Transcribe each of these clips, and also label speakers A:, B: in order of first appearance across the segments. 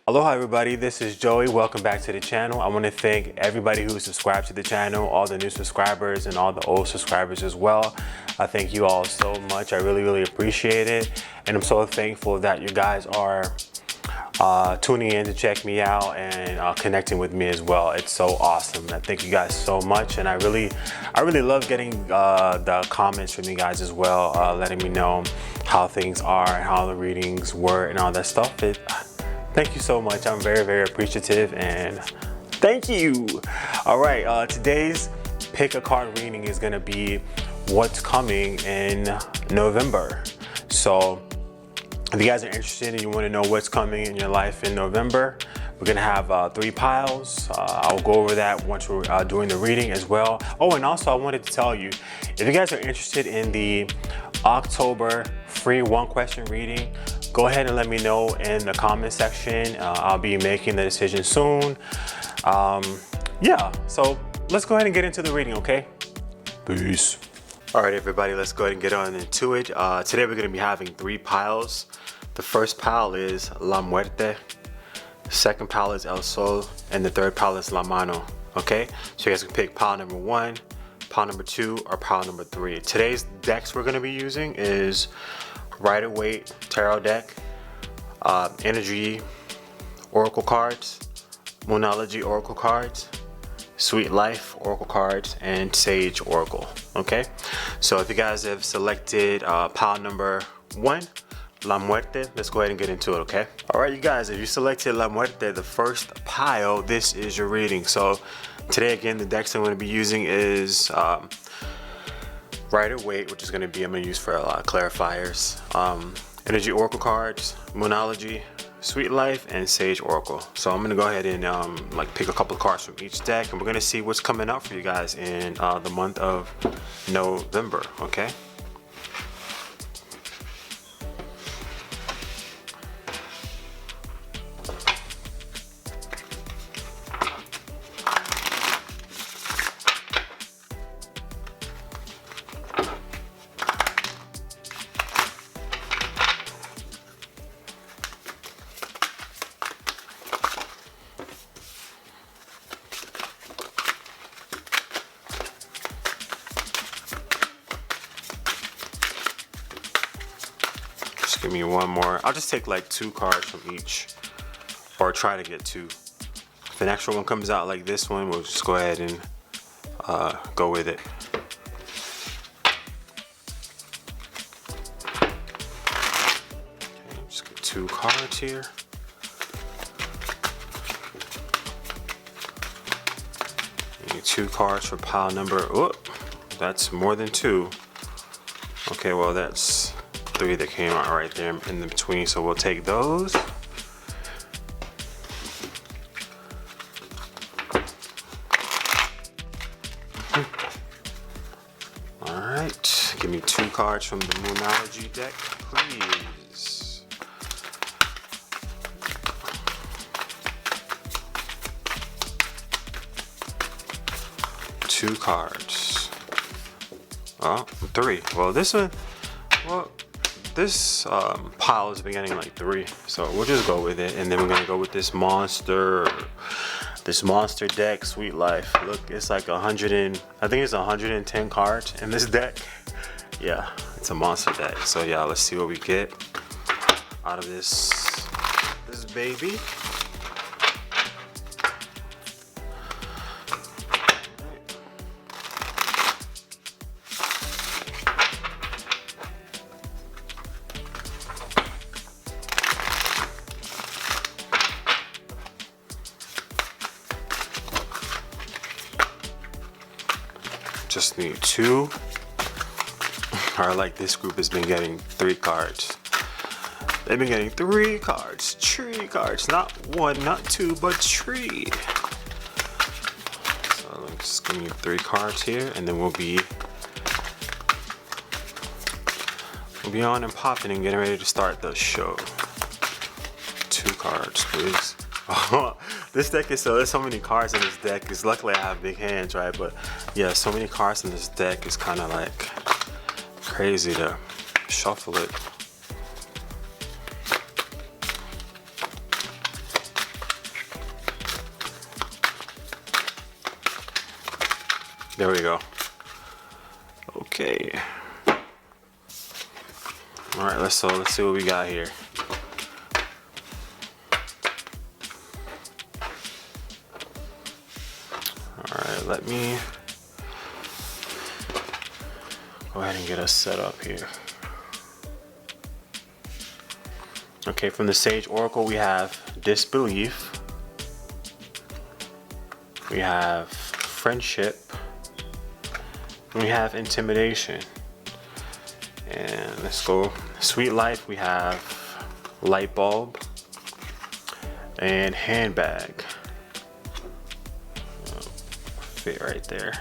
A: Aloha everybody, this is Joey. Welcome back to the channel. I want to thank everybody who subscribed to the channel, all the new subscribers and all the old subscribers as well. I thank you all so much. I really appreciate it. And I'm so thankful that you guys are tuning in to check me out and connecting with me as well. It's so awesome. I thank you guys so much, and I really love getting the comments from you guys as well, letting me know how things are and how the readings were and all that stuff. Thank you so much. I'm very appreciative, and thank you. All right, today's pick a card reading is gonna be what's coming in November. So if you guys are interested and you want to know what's coming in your life in November, we're gonna have 3 piles. I'll go over that once we're doing the reading as well. Oh, and also I wanted to tell you, if you guys are interested in the October free 1-question reading, go ahead and let me know in the comment section. I'll be making the decision soon. Yeah, so let's go ahead and get into the reading, okay? Peace. All right, everybody, let's go ahead and get on into it. Today we're gonna be having 3 piles. The first pile is La Muerte, the second pile is El Sol, and the third pile is La Mano, okay? So you guys can pick pile number 1, pile number 2, or pile number 3. Today's decks we're gonna be using is Rider-Waite Tarot deck, Energy Oracle cards, Moonology Oracle cards, Sweet Life Oracle cards, and Sage Oracle, okay? So if you guys have selected pile number 1, La Muerte, let's go ahead and get into it, okay? All right, you guys, if you selected La Muerte, the first pile, this is your reading. So today, again, the decks I'm gonna be using is Rider-Waite, which is gonna be, I'm gonna use for a lot of clarifiers, Energy Oracle cards, Moonology, Sweet Life, and Sage Oracle. So I'm gonna go ahead and pick a couple of cards from each deck, and we're gonna see what's coming up for you guys in the month of November, okay? Give me one more. I'll just take like 2 cards from each, or try to get 2. If an extra one comes out like this one, we'll just go ahead and go with it. Okay, just get 2 cards here. Need 2 cards for pile number. Oh, that's more than 2. Okay, well that's 3 that came out right there in the between, so we'll take those. All right, give me 2 cards from the Moonology deck, please. Two cards. Oh, 3. Well, this one, this pile has been getting like 3, so we'll just go with it, and then we're gonna go with this monster deck, Sweet Life. Look, it's like 100 and I think it's 110 cards in this deck. Yeah, it's a monster deck. So yeah, let's see what we get out of this baby. Just need 2. Or like this group has been getting 3 cards. They've been getting 3 cards, 3 cards, not 1, not 2, but 3. So let's give me 3 cards here, and then we'll be on and popping and getting ready to start the show. 2 cards, please. This deck is there's so many cards in this deck. Because luckily I have big hands, right? But yeah, so many cards in this deck is kind of like crazy to shuffle it. There we go. Okay. All right, let's see what we got here. All right, let me go ahead and get us set up here. Okay, from the Sage Oracle, we have disbelief, we have friendship, and we have intimidation. And let's go sweet life. We have light bulb and handbag. Fit right there.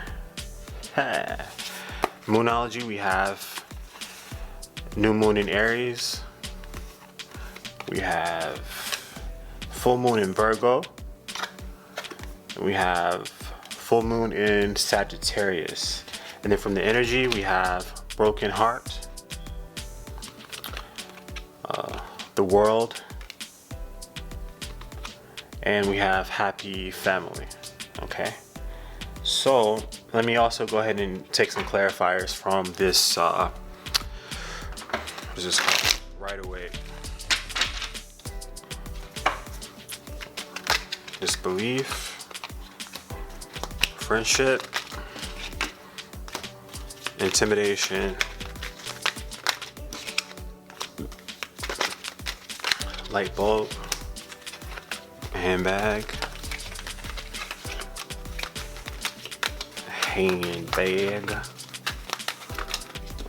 A: Ha. Moonology, we have new moon in Aries. We have full moon in Virgo. We have full moon in Sagittarius. And then from the energy, we have broken heart, the world, and we have happy family. Okay, so let me also go ahead and take some clarifiers from this what is this called? Right away. Disbelief, friendship, intimidation, light bulb, handbag,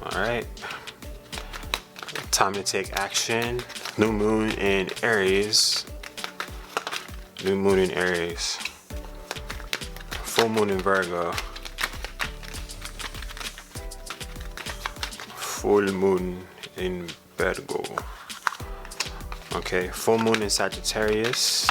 A: all right, time to take action. New moon in Aries, new moon in Aries, full moon in Virgo, full moon in Virgo. Okay, full moon in Sagittarius.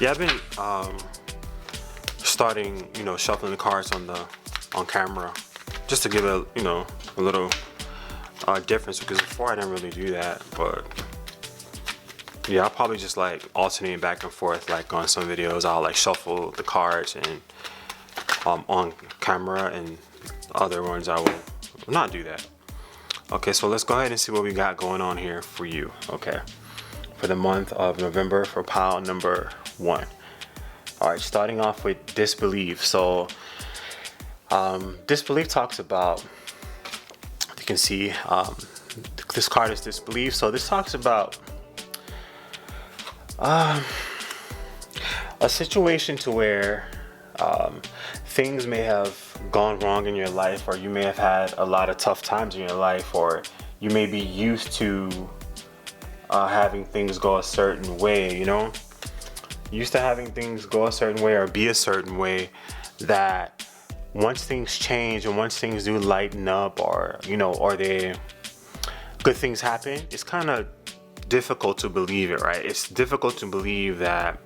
A: Yeah, I've been starting, shuffling the cards on camera, just to give a little difference, because before I didn't really do that. But yeah, I'll probably just like alternating back and forth. Like on some videos, I'll like shuffle the cards and on camera, and other ones I will not do that. Okay, so let's go ahead and see what we got going on here for you. Okay, for the month of November, for pile number 1. All right, starting off with disbelief. So disbelief talks about, you can see this card is disbelief. So this talks about a situation to where things may have gone wrong in your life, or you may have had a lot of tough times in your life, or you may be used to having things go a certain way, used to having things go a certain way or be a certain way, that once things change and once things do lighten up, or or good things happen, it's kind of difficult to believe it, right? It's difficult to believe that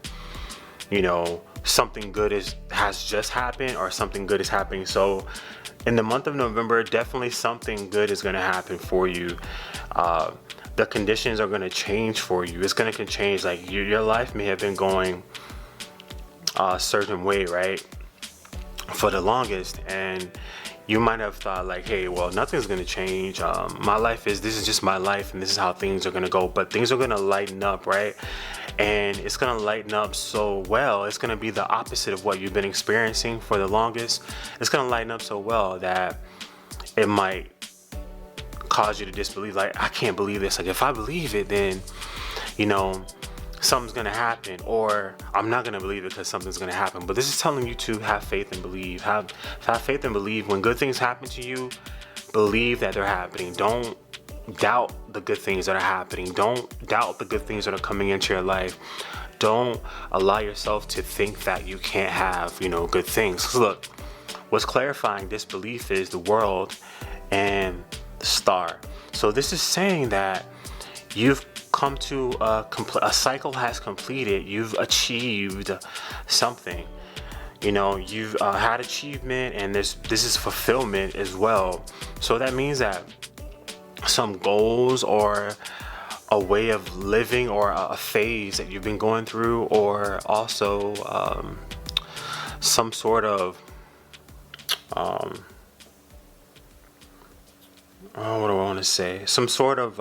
A: something good has just happened, or something good is happening. So in the month of November, definitely something good is going to happen for you. The conditions are going to change for you. It's going to change. Like your life may have been going a certain way, right, for the longest, and you might have thought like, hey, well, nothing's going to change. My life this is just my life, and this is how things are going to go. But things are going to lighten up, right? And it's going to lighten up so well. It's going to be the opposite of what you've been experiencing for the longest. It's going to lighten up so well that it might cause you to disbelieve. Like, I can't believe this. Like, if I believe it, then something's gonna happen, or I'm not gonna believe it because something's gonna happen. But this is telling you to have faith and believe. Have faith and believe. When good things happen to you, believe that they're happening. Don't doubt the good things that are happening. Don't doubt the good things that are coming into your life. Don't allow yourself to think that you can't have good things. So look, what's clarifying disbelief is the world and the star. So this is saying that you've come to a cycle has completed. You've achieved something. You've had achievement, and this is fulfillment as well. So that means that some goals or a way of living or a phase that you've been going through, or also some sort of what do I want to say? Some sort of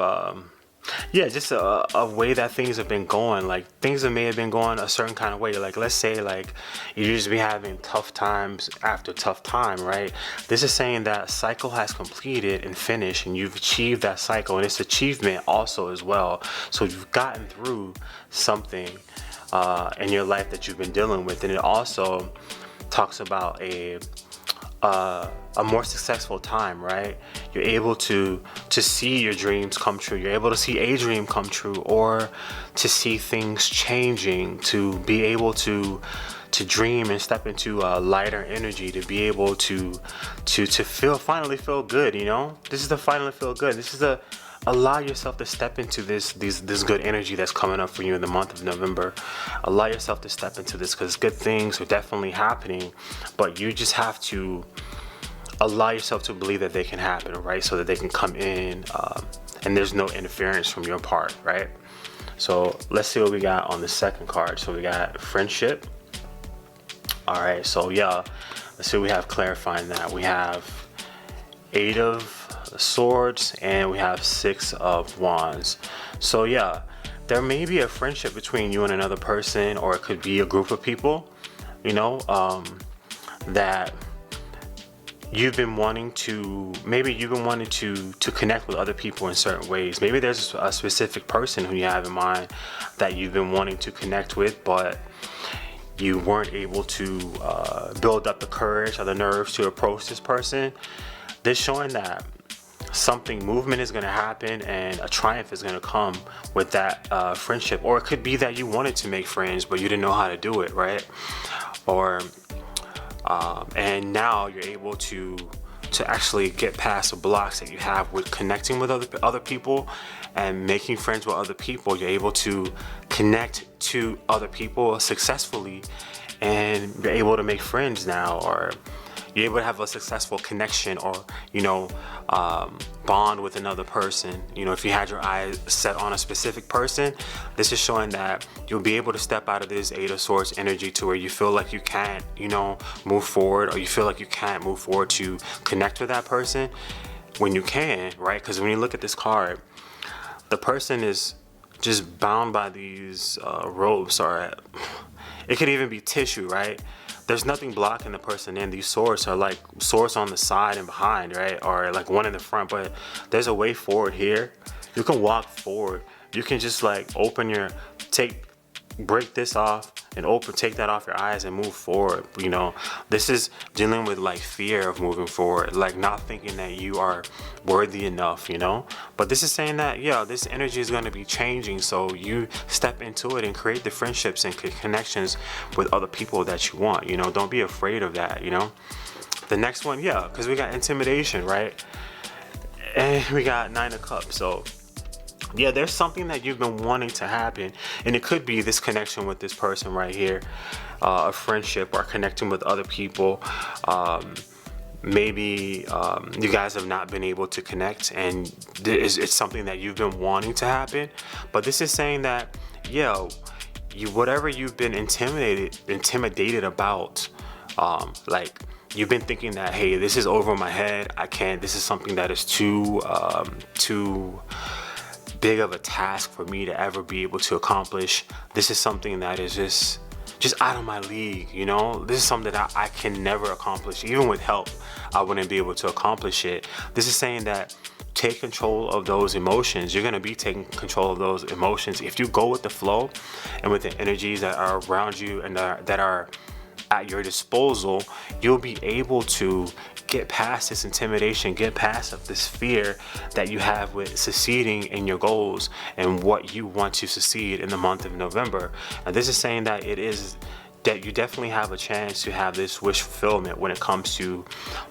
A: yeah, just a way that things have been going. Like things that may have been going a certain kind of way. Like let's say like you just be having tough times after tough time, right? This is saying that cycle has completed and finished, and you've achieved that cycle, and it's achievement also as well. So you've gotten through something in your life that you've been dealing with, and it also talks about a more successful time, right? You're able to see your dreams come true. You're able to see a dream come true, or to see things changing, to be able to dream and step into a lighter energy, to be able to finally feel good, you know? This is the finally feel good. This is the allow yourself to step into this good energy that's coming up for you in the month of November. Allow yourself to step into this, because good things are definitely happening, but you just have to allow yourself to believe that they can happen, right? So that they can come in and there's no interference from your part, right? So let's see what we got on the second card. So we got friendship. All right, so yeah, let's see what we have clarifying that. We have 8 of Swords and we have 6 of Wands. So yeah, there may be a friendship between you and another person, or it could be a group of people, you know, that you've been wanting to, maybe you've been wanting to connect with other people in certain ways. Maybe there's a specific person who you have in mind that you've been wanting to connect with, but you weren't able to build up the courage or the nerves to approach this person. This showing that movement is going to happen and a triumph is going to come with that friendship. Or it could be that you wanted to make friends but you didn't know how to do it, right? Or and now you're able to actually get past the blocks that you have with connecting with other people and making friends with other people. You're able to connect to other people successfully, and you're able to make friends now, or you're able to have a successful connection, or bond with another person. You know, if you had your eyes set on a specific person, this is showing that you'll be able to step out of this 8 of Swords energy to where you feel like you can't, you know, move forward, or you feel like you can't move forward to connect with that person when you can, right? Because when you look at this card, the person is just bound by these ropes, or it could even be tissue, right? There's nothing blocking the person in. These swords are like swords on the side and behind, right? Or like one in the front, but there's a way forward here. You can walk forward. You can just like break this off and take that off your eyes and move forward. You know, this is dealing with like fear of moving forward, like not thinking that you are worthy enough, you know. But this is saying that, yeah, this energy is going to be changing, so you step into it and create the friendships and connections with other people that you want, you know. Don't be afraid of that, you know. The next one, yeah, because we got intimidation, right? And we got 9 of Cups. So yeah, there's something that you've been wanting to happen, and it could be this connection with this person right here, a friendship or connecting with other people. Maybe you guys have not been able to connect, and it's something that you've been wanting to happen. But this is saying that, yeah, whatever you've been intimidated about, like you've been thinking that, hey, this is over my head. I can't. This is something that is too big of a task for me to ever be able to accomplish. This is something that is just out of my league, you know. This is something that I can never accomplish. Even with help, I wouldn't be able to accomplish it. This is saying that take control of those emotions. You're going to be taking control of those emotions if you go with the flow and with the energies that are around you and that are at your disposal. You'll be able to get past this intimidation, get past this fear that you have with succeeding in your goals and what you want to succeed in the month of November. And this is saying that that you definitely have a chance to have this wish fulfillment when it comes to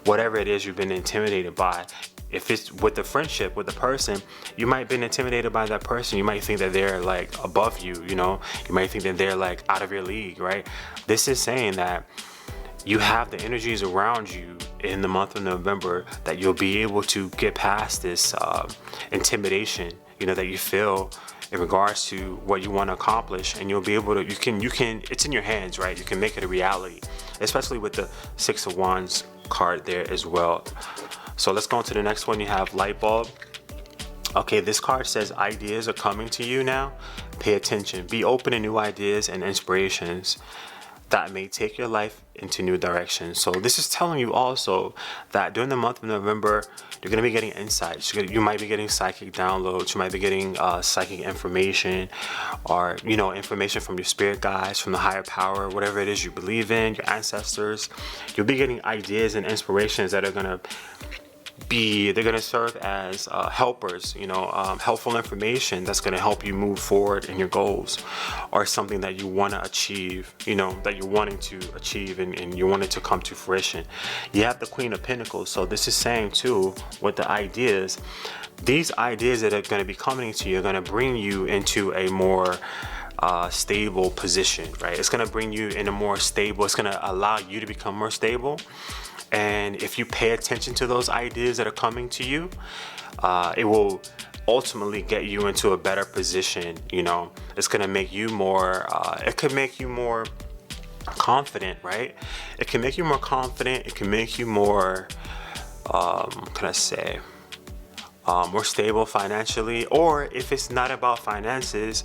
A: whatever it is you've been intimidated by. If it's with the friendship with the person, you might have been intimidated by that person. You might think that they're like above you, you know. You might think that they're like out of your league, right? This is saying that you have the energies around you in the month of November that you'll be able to get past this intimidation, you know, that you feel in regards to what you want to accomplish, and you'll be able to, you can, it's in your hands, right? You can make it a reality, especially with the Six of Wands card there as well. So let's go on to the next one. You have light bulb. Okay, this card says ideas are coming to you now. Pay attention. Be open to new ideas and inspirations that may take your life into new directions. So this is telling you also that during the month of November, you're going to be getting insights. You might be getting psychic downloads. You might be getting psychic information, or, you know, information from your spirit guides, from the higher power, whatever it is you believe in, your ancestors. You'll be getting ideas and inspirations that are going to they're going to serve as helpers, you know, helpful information that's going to help you move forward in your goals, or something that you want to achieve, you know, that you're wanting to achieve, and you want it to come to fruition. You have the Queen of Pentacles. So this is saying too, with the ideas, these ideas that are going to be coming to you are going to bring you into a more stable position, right? It's going to bring you in a more stable, it's going to allow you to become more stable. And if you pay attention to those ideas that are coming to you, it will ultimately get you into a better position. You know, it's going to make you more, it could make you more confident, right? It can make you more confident. It can make you more, can I say, more stable financially. Or if it's not about finances,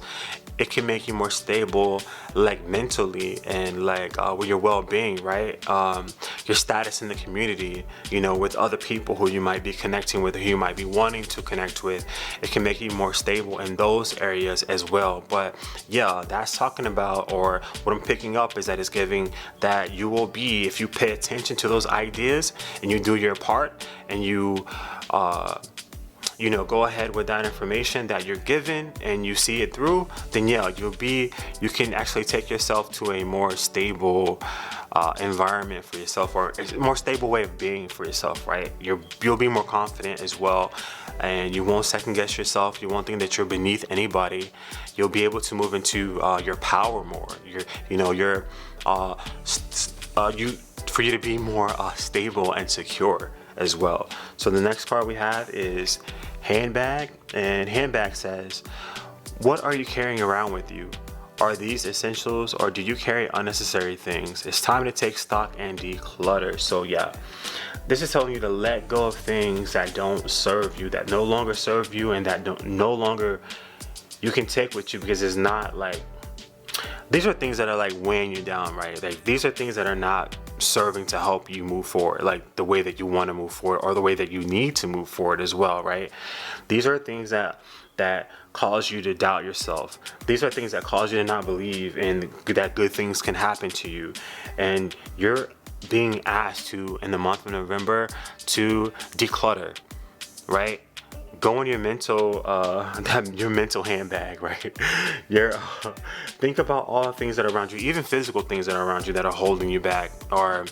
A: it can make you more stable, like mentally, and like with your well-being, right? Your status in the community, you know, with other people who you might be connecting with, who you might be wanting to connect with. It can make you more stable in those areas as well. But yeah, that's talking about, or what I'm picking up is that it's giving that you will be, if you pay attention to those ideas and you do your part, and you know, go ahead with that information that you're given and you see it through, then yeah, you can actually take yourself to a more stable environment for yourself, or a more stable way of being for yourself, right? You'll be more confident as well, and you won't second guess yourself. You won't think that you're beneath anybody. You'll be able to move into your power more. For you to be more stable and secure as well. So the next card we have is handbag, and handbag says, what are you carrying around with you? Are these essentials, or do you carry unnecessary things? It's time to take stock and declutter. So yeah, this is telling you to let go of things that don't serve you, that no longer serve you, and that no longer you can take with you, because it's not like, these are things that are like weighing you down, right? Like these are things that are not serving to help you move forward, like the way that you want to move forward, or the way that you need to move forward as well, right? These are things that cause you to doubt yourself. These are things that cause you to not believe in that good things can happen to you. And you're being asked to, in the month of November, to declutter, right? Go in your mental handbag, right? Think about all the things that are around you, even physical things that are around you that are holding you back, or,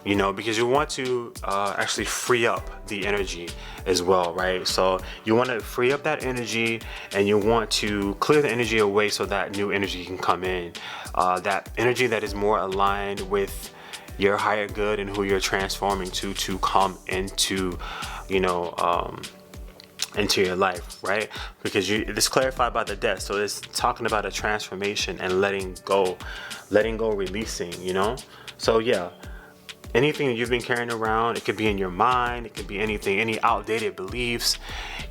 A: you know, because you want to actually free up the energy as well, right? So you want to free up that energy, and you want to clear the energy away so that new energy can come in. That energy that is more aligned with your higher good and who you're transforming to come into, you know, into your life, right? Because it's clarified by the death, so it's talking about a transformation and letting go, releasing, you know. So yeah, anything that you've been carrying around, it could be in your mind, it could be anything, any outdated beliefs,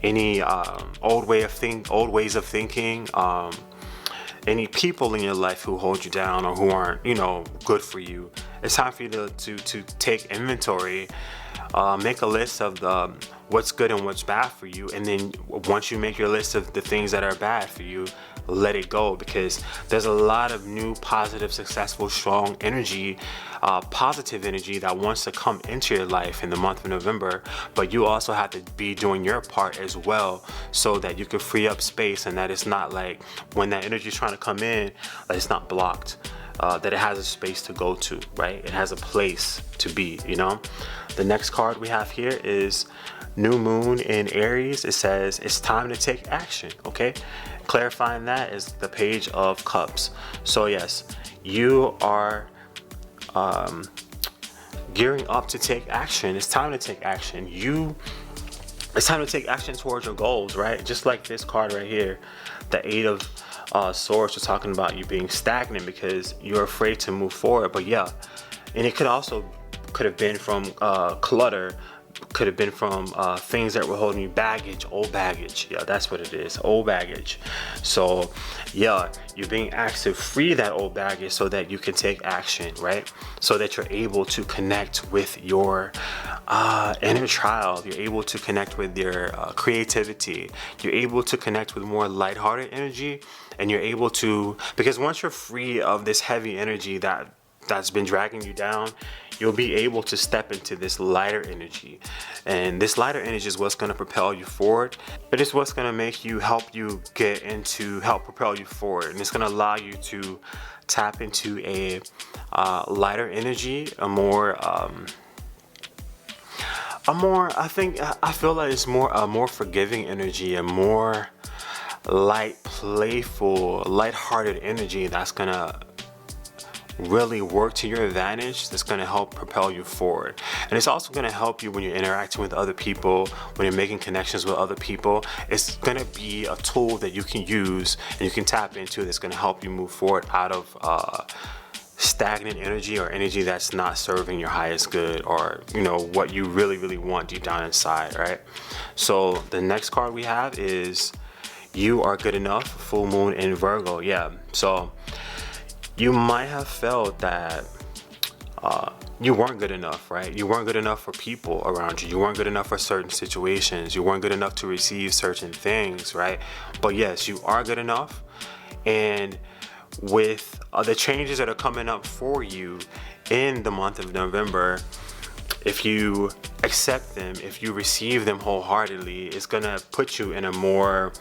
A: any old ways of thinking, any people in your life who hold you down or who aren't, you know, good for you. It's time for you to take inventory, make a list of what's good and what's bad for you, and then once you make your list of the things that are bad for you, let it go, because there's a lot of new, positive, successful, strong energy, positive energy that wants to come into your life in the month of November. But you also have to be doing your part as well, so that you can free up space, and that it's not like when that energy is trying to come in, that it's not blocked. That it has a space to go to, right? It has a place to be, you know? The next card we have here is New Moon in Aries. It says it's time to take action, okay? Clarifying that is the Page of Cups. So yes, you are gearing up to take action. It's time to take action. It's time to take action towards your goals, right? Just like this card right here, the Eight of Swords, was talking about you being stagnant because you're afraid to move forward. But yeah, and it could have been from clutter, could have been from things that were holding you, baggage, old baggage. Yeah, that's what it is, old baggage. So yeah, you're being asked to free that old baggage so that you can take action, right? So that you're able to connect with your inner child. You're able to connect with your creativity. You're able to connect with more lighthearted energy, and you're able to, because once you're free of this heavy energy that's been dragging you down, you'll be able to step into this lighter energy. And this lighter energy is what's going to propel you forward. It is what's going to help propel you forward. And it's going to allow you to tap into a lighter energy, I feel like it's a more forgiving energy, a more light, playful, lighthearted energy that's going to really work to your advantage. That's going to help propel you forward. And it's also going to help you when you're interacting with other people, when you're making connections with other people. It's going to be a tool that you can use and you can tap into that's going to help you move forward out of stagnant energy, or energy that's not serving your highest good, or what you really want deep down inside, right? So the next card we have is You Are Good Enough, full moon in Virgo. Yeah, so you might have felt that you weren't good enough, right? You weren't good enough for people around you. You weren't good enough for certain situations. You weren't good enough to receive certain things, right? But yes, you are good enough. And with the changes that are coming up for you in the month of November, if you accept them, if you receive them wholeheartedly, it's gonna put you in a more,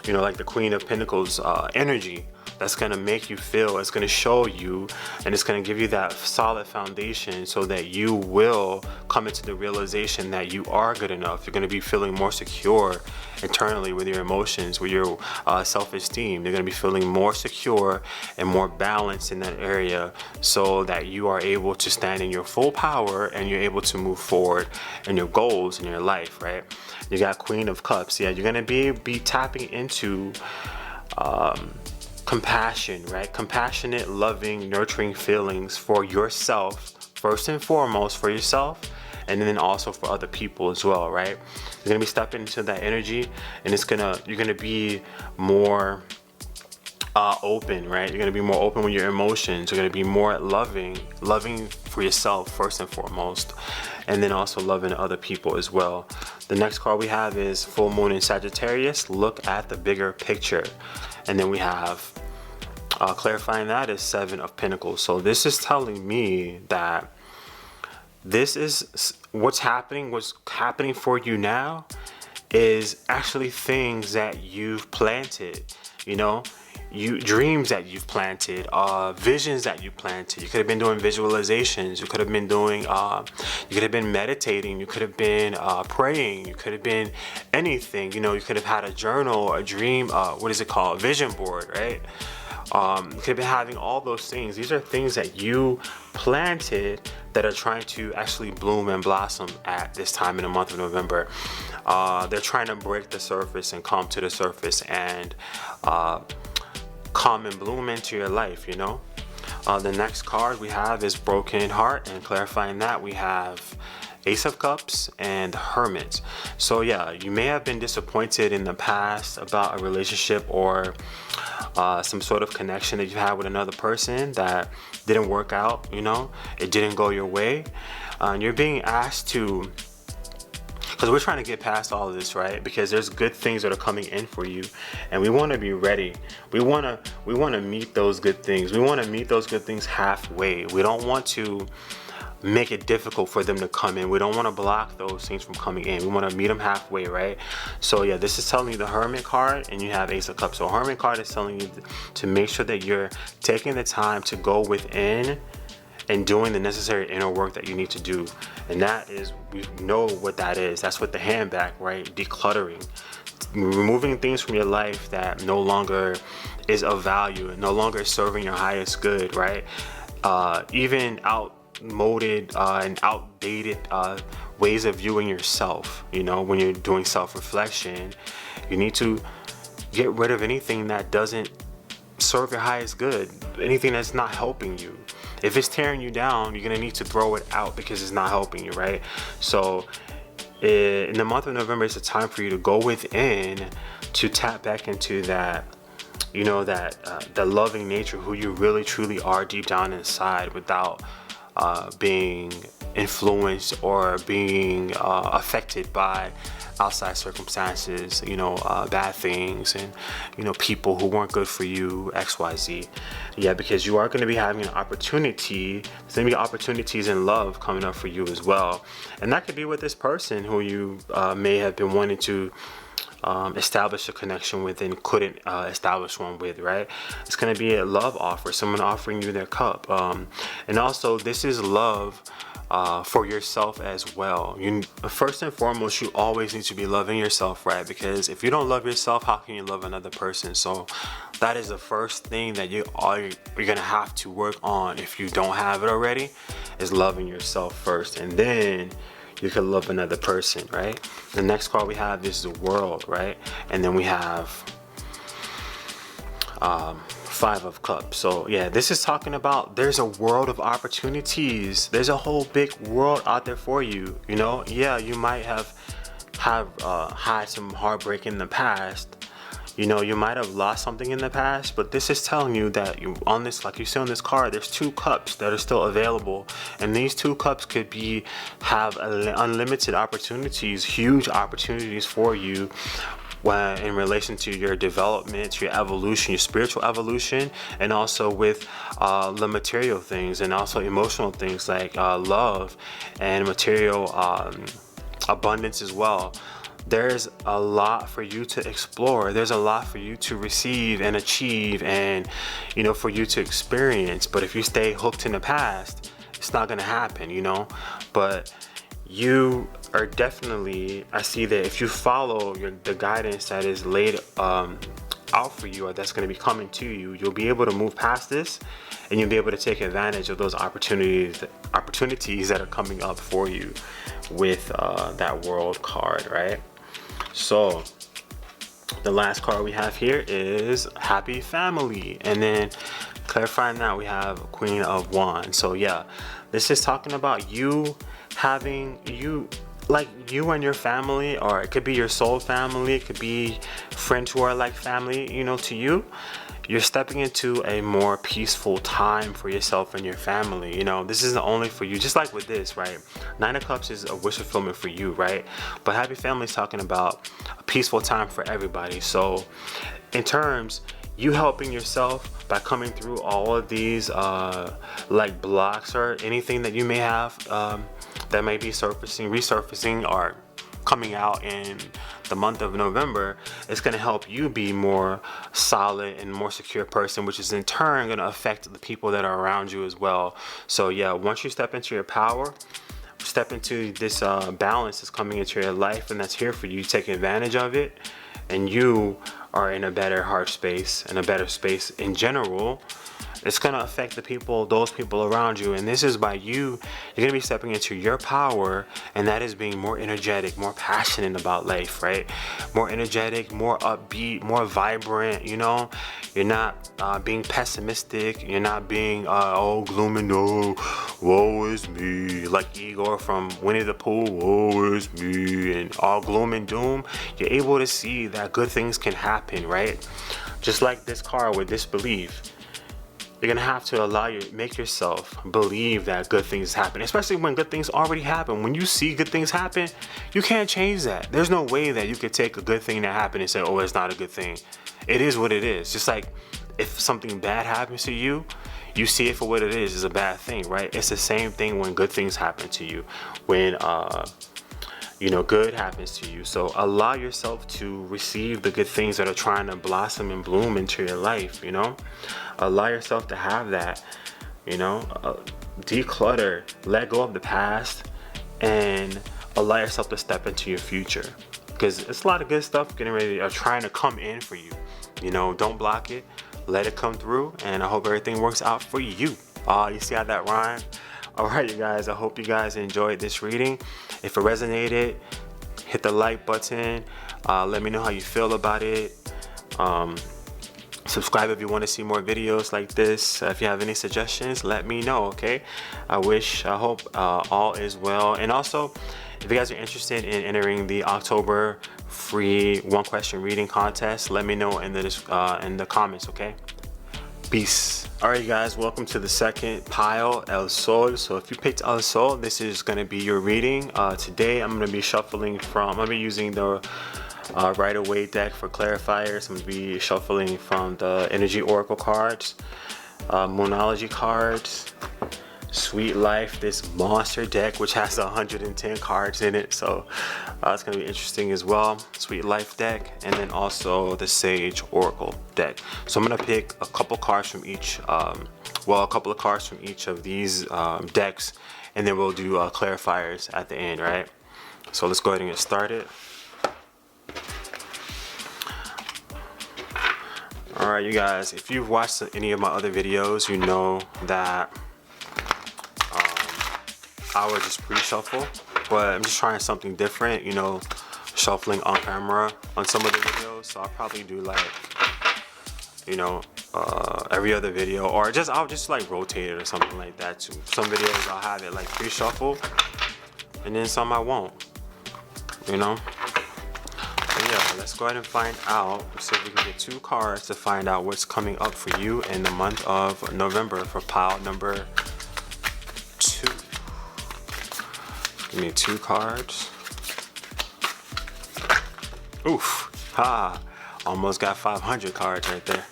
A: like the Queen of Pentacles energy. That's going to make you feel, it's going to show you, and it's going to give you that solid foundation so that you will come into the realization that you are good enough. You're going to be feeling more secure internally with your emotions, with your self-esteem. You're going to be feeling more secure and more balanced in that area, so that you are able to stand in your full power and you're able to move forward in your goals in your life, right? You got Queen of Cups. Yeah, you're going to be tapping into compassion, right? Compassionate, loving, nurturing feelings for yourself, first and foremost for yourself, and then also for other people as well, right? You're gonna be stepping into that energy, and you're gonna be more open, right? You're gonna be more open with your emotions. You're gonna be more loving for yourself first and foremost, and then also loving other people as well. The next card we have is full moon in Sagittarius. Look at the bigger picture. And then we have clarifying that is Seven of Pentacles. So this is telling me that this is what's happening for you now is actually things that you've planted, dreams that you've planted, visions that you planted. You could have been doing visualizations. You could have been doing, you could have been meditating. You could have been praying. You could have been anything. You could have had a journal, a dream. What is it called? Vision board, right? You could have been having all those things. These are things that you planted that are trying to actually bloom and blossom at this time in the month of November. They're trying to break the surface and come to the surface and come and bloom into your life, The next card we have is Broken Heart, and clarifying that we have Ace of Cups and Hermit. So yeah, you may have been disappointed in the past about a relationship or some sort of connection that you had with another person that didn't work out, it didn't go your way. And you're being asked to, because we're trying to get past all of this, right? Because there's good things that are coming in for you, and we want to be ready. We want to meet those good things. We want to meet those good things halfway. We don't want to make it difficult for them to come in. We don't want to block those things from coming in. We want to meet them halfway, right? So yeah, this is telling you the Hermit card, and you have Ace of Cups. So Hermit card is telling you to make sure that you're taking the time to go within and doing the necessary inner work that you need to do. And that is, we know what that is. That's what the hand back, right? Decluttering. Removing things from your life that no longer is of value and no longer serving your highest good, right? Even out outmoded and outdated ways of viewing yourself. You know, when you're doing self-reflection, you need to get rid of anything that doesn't serve your highest good, anything that's not helping you. If it's tearing you down, you're gonna need to throw it out because it's not helping you, right? So in the month of November, it's a time for you to go within to tap back into that, you know, that the loving nature, who you really truly are deep down inside, without being influenced or being affected by outside circumstances, you know, bad things, and, you know, people who weren't good for you, XYZ. Yeah, because you are going to be having an opportunity. There's going to be opportunities in love coming up for you as well. And that could be with this person who you may have been wanting to establish a connection with and couldn't establish one with, right? It's going to be a love offer, someone offering you their cup. And also, this is love for yourself as well. You, first and foremost, you always need to be loving yourself, right? Because if you don't love yourself, how can you love another person? So that is the first thing that you're gonna have to work on, if you don't have it already, is loving yourself first, and then you can love another person, right? The next card we have is the World, right? And then we have Five of Cups. So yeah, this is talking about there's a world of opportunities. There's a whole big world out there for you. You know, yeah, you might have had some heartbreak in the past. You know, you might have lost something in the past, but this is telling you that you, on this, like you see on this card, there's two cups that are still available, and these two cups could have unlimited opportunities, huge opportunities for you. When in relation to your development, your evolution, your spiritual evolution, and also with the material things, and also emotional things like love and material abundance as well. There's a lot for you to explore. There's a lot for you to receive and achieve, and, you know, for you to experience. But if you stay hooked in the past, it's not gonna happen, you know. But you are definitely, I see that if you follow the guidance that is laid out for you, or that's going to be coming to you, you'll be able to move past this, and you'll be able to take advantage of those opportunities that are coming up for you with that World card, right? So the last card we have here is Happy Family, and then clarifying that, we have Queen of Wands. So yeah, this is talking about you having like you and your family, or it could be your soul family, it could be friends who are like family, you know, to you. You're stepping into a more peaceful time for yourself and your family. You know, this isn't only for you, just like with this, right? Nine of Cups is a wish fulfillment for you, right? But Happy Family is talking about a peaceful time for everybody. So in terms, you helping yourself by coming through all of these like blocks or anything that you may have that may be resurfacing, or coming out in the month of November, it's going to help you be more solid and more secure person, which is in turn going to affect the people that are around you as well. So yeah, once you step into your power, step into this balance that's coming into your life, and that's here for you, take advantage of it, and you are in a better heart space and a better space in general. It's going to affect the people, those people around you. And this is by you're going to be stepping into your power, and that is being more energetic, more passionate about life, right? More energetic, more upbeat, more vibrant, you know? You're not being pessimistic. You're not being, oh, gloom and oh, woe is me. Like Igor from Winnie the Pooh, woe is me, and all gloom and doom. You're able to see that good things can happen, right? Just like this card with disbelief. You're gonna have to make yourself believe that good things happen, especially when good things already happen. When you see good things happen, you can't change that. There's no way that you could take a good thing that happened and say, oh, it's not a good thing. It is what it is. Just like if something bad happens to you, you see it for what it is. It's a bad thing, right? It's the same thing when good things happen to you. When you know, good happens to you. So allow yourself to receive the good things that are trying to blossom and bloom into your life, you know? Allow yourself to have that, you know? Declutter, let go of the past, and allow yourself to step into your future. Because it's a lot of good stuff getting ready, or trying to come in for you. You know, don't block it, let it come through, and I hope everything works out for you. You see how that rhymed? All right, you guys, I hope you guys enjoyed this reading. If it resonated, hit the like button. Let me know how you feel about it. Subscribe if you want to see more videos like this. If you have any suggestions, let me know, okay? I hope all is well. And also, if you guys are interested in entering the October free 1-question reading contest, let me know in the comments, okay? Peace. All right, guys, welcome to the second pile, El Sol. So if you picked El Sol, this is going to be your reading. Today, I'm going to be shuffling I'm going to be using the Rider-Waite deck for clarifiers. I'm going to be shuffling from the Energy Oracle cards, Moonology cards, Sweet Life, this monster deck which has 110 cards in it, so it's going to be interesting as well. Sweet Life deck, and then also the Sage Oracle deck. So I'm going to pick a couple cards from each, a couple of cards from each of these decks, and then we'll do clarifiers at the end, right? So let's go ahead and get started. Alright, you guys, if you've watched any of my other videos, you know that I would just pre-shuffle, but I'm just trying something different, you know, shuffling on camera on some of the videos. So I'll probably do like, you know, every other video, or I'll just like rotate it or something like that too. Some videos I'll have it like pre-shuffle, and then some I won't, you know. But yeah, let's go ahead and find out. See if we can get 2 cards to find out what's coming up for you in the month of November for pile number 2. Give me 2 cards. Oof, ha, almost got 500 cards right there.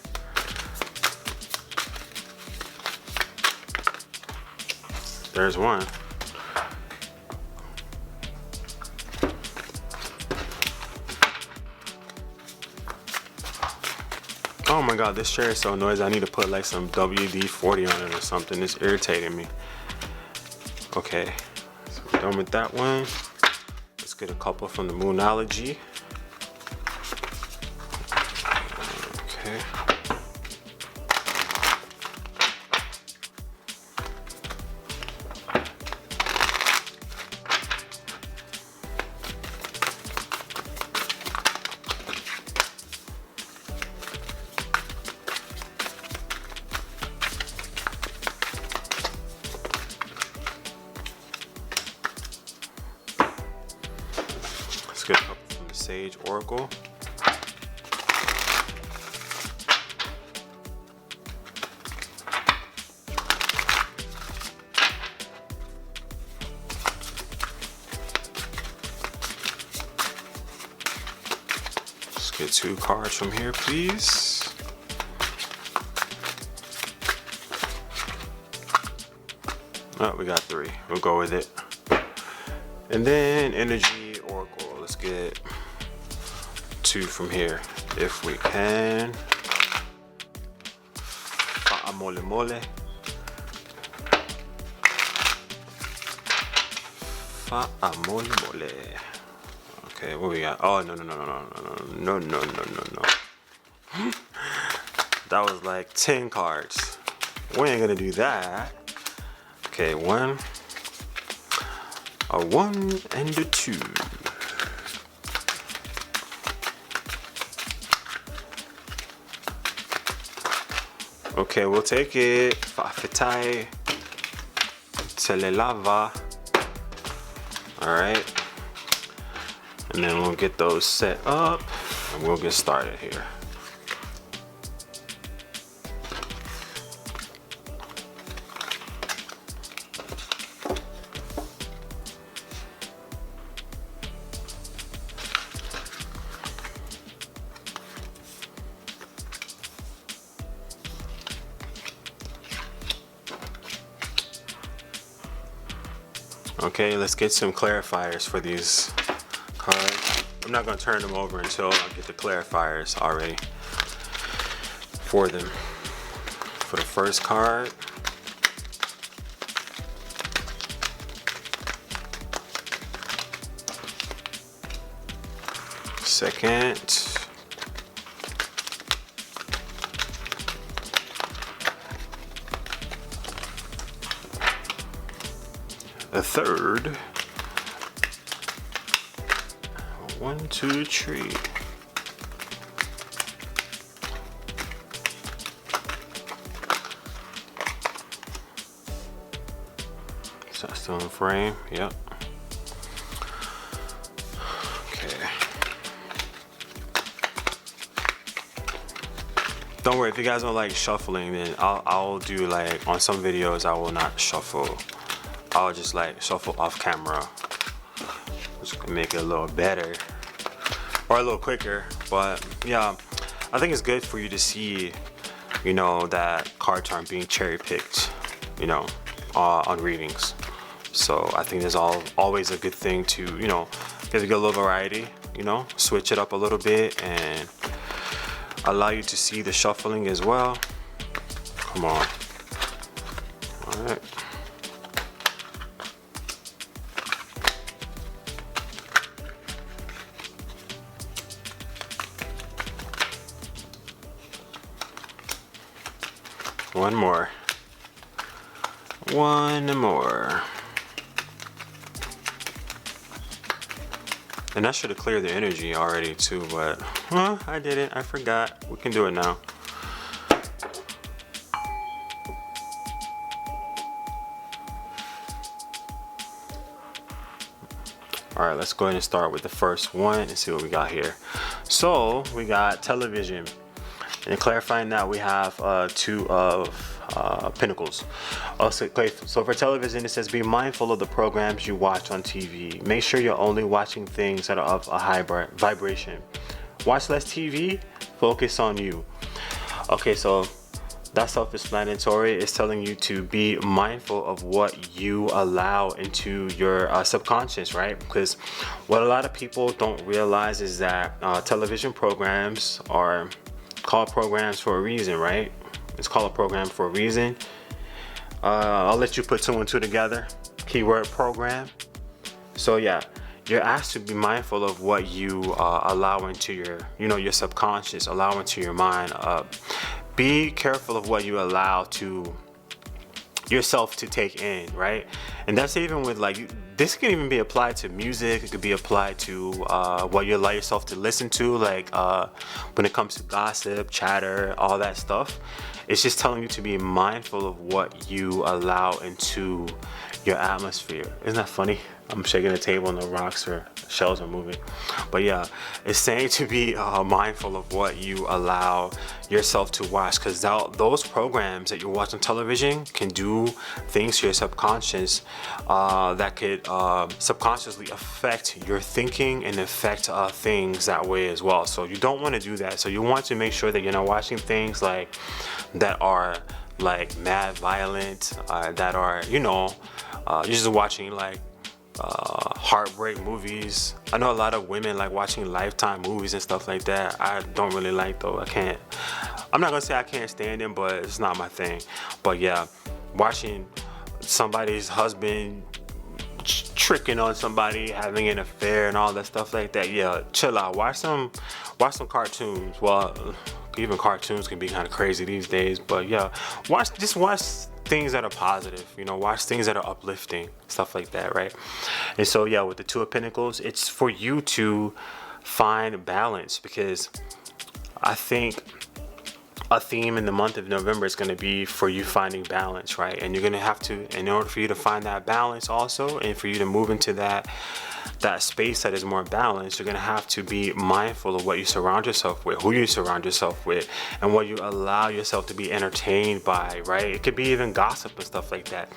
A: There's one. Oh my god, this chair is so noisy. I need to put like some WD-40 on it or something. It's irritating me. Okay. Done with that one. Let's get a couple from the Moonology. Okay. Get a couple from the Sage Oracle. Let's get 2 cards from here, please. Oh, we got 3. We'll go with it. And then Energy Oracle. Let's get 2 from here if we can. Mole mole. Mole mole. Okay, what we got? Oh no. That was like 10 cards. We ain't gonna do that. Okay, 1. A 1 and a 2. Okay, we'll take it. Fa'afetai Telelava. Alright. And then we'll get those set up and we'll get started here. Okay, let's get some clarifiers for these cards. I'm not going to turn them over until I get the clarifiers already for them. For the first card, second, the third. 1, 2, 3. Is that still in frame? Yep. Okay. Don't worry, if you guys don't like shuffling, then I'll do like on some videos I will not shuffle. I'll just like shuffle off camera. Just gonna make it a little better or a little quicker. But yeah, I think it's good for you to see, you know, that cards aren't being cherry picked, you know, on readings. So I think there's always a good thing to, you know, give it a little variety, you know, switch it up a little bit and allow you to see the shuffling as well. Come on. All right. One more. And that should have cleared the energy already too, but I didn't. I forgot. We can do it now. All right, let's go ahead and start with the first one and see what we got here. So we got television, and clarifying that we have 2 of Pentacles. Also, so for television, it says be mindful of the programs you watch on TV. Make sure you're only watching things that are of a high vibration. Watch less TV, focus on you. Okay, so that's self-explanatory. It's telling you to be mindful of what you allow into your subconscious, right? Because what a lot of people don't realize is that television programs are called programs for a reason, right? It's called a program for a reason. I'll let you put 2 and 2 together. Keyword program. So yeah, you're asked to be mindful of what you allow into your, you know, your subconscious, allow into your mind. Be careful of what you allow to yourself to take in, right? And that's even with like, this can even be applied to music. It could be applied to what you allow yourself to listen to, like when it comes to gossip, chatter, all that stuff. It's just telling you to be mindful of what you allow into your atmosphere. Isn't that funny? I'm shaking the table and the rocks or shells are moving. But yeah, it's saying to be mindful of what you allow yourself to watch, because those programs that you watch on television can do things to your subconscious that could subconsciously affect your thinking and affect things that way as well. So you don't want to do that. So you want to make sure that you're not watching things like that are like mad violent, that are, you know, you're just watching like heartbreak movies. I know a lot of women like watching Lifetime movies and stuff like that. I don't really like though. I'm not gonna say I can't stand them, but it's not my thing. But yeah, watching somebody's husband tricking on somebody, having an affair and all that stuff like that, yeah, chill out. Watch some cartoons. Well, even cartoons can be kind of crazy these days, but yeah, watch things that are positive, you know, watch things that are uplifting, stuff like that, right? And so yeah, with the 2 of Pentacles, it's for you to find balance, because I think a theme in the month of November is going to be for you finding balance, right? And you're going to have to, in order for you to find that balance also, and for you to move into that space that is more balanced, you're going to have to be mindful of what you surround yourself with, who you surround yourself with, and what you allow yourself to be entertained by, right? It could be even gossip and stuff like that.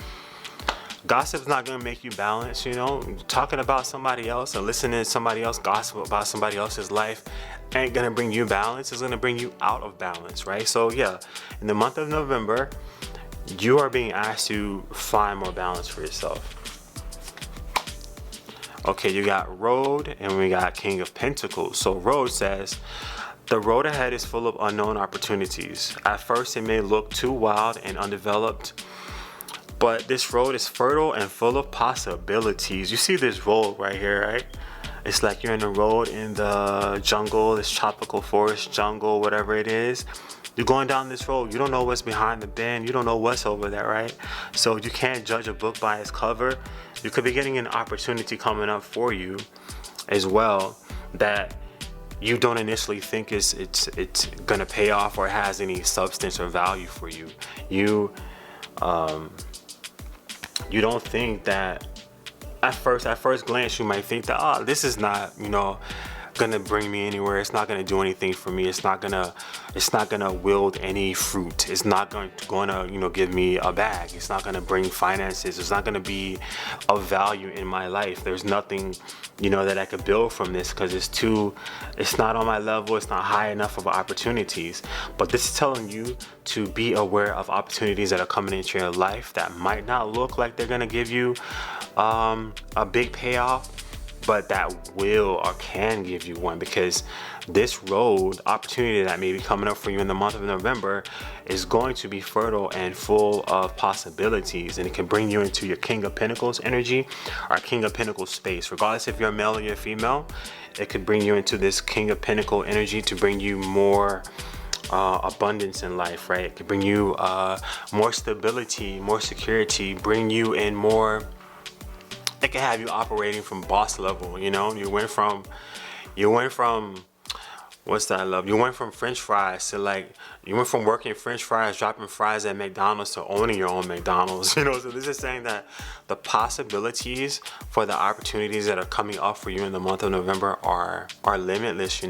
A: Gossip is not going to make you balance, you know. Talking about somebody else and listening to somebody else gossip about somebody else's life ain't going to bring you balance. It's going to bring you out of balance, right? So yeah, in the month of November, you are being asked to find more balance for yourself. Okay, you got Road and we got King of Pentacles. So Road says, the road ahead is full of unknown opportunities. At first, it may look too wild and undeveloped, but this road is fertile and full of possibilities. You see this road right here, right? It's like you're in the road in the jungle, this tropical forest jungle, whatever it is. You're going down this road. You don't know what's behind the bend. You don't know what's over there, right? So you can't judge a book by its cover. You could be getting an opportunity coming up for you as well that you don't initially think it's gonna pay off or has any substance or value for you. You don't think that at first glance you might think that, oh, this is not, gonna bring me anywhere. It's not gonna do anything for me. It's not gonna wield any fruit. It's not gonna give me a bag. It's not gonna bring finances. It's not gonna be of value in my life. There's nothing that I could build from this because it's not on my level. It's not high enough of opportunities. But this is telling you to be aware of opportunities that are coming into your life that might not look like they're gonna give you a big payoff, but that will or can give you one, because this road opportunity that may be coming up for you in the month of November is going to be fertile and full of possibilities, and it can bring you into your King of Pentacles energy or King of Pentacles space. Regardless if you're a male or you're female, it could bring you into this King of Pentacles energy to bring you more abundance in life, right? It could bring you more stability, more security, bring you in more. It can have you operating from boss level. You went from what's that, love? You went from French fries to you went from working French fries, dropping fries at McDonald's, to owning your own McDonald's. So this is saying that the possibilities for the opportunities that are coming up for you in the month of November are limitless.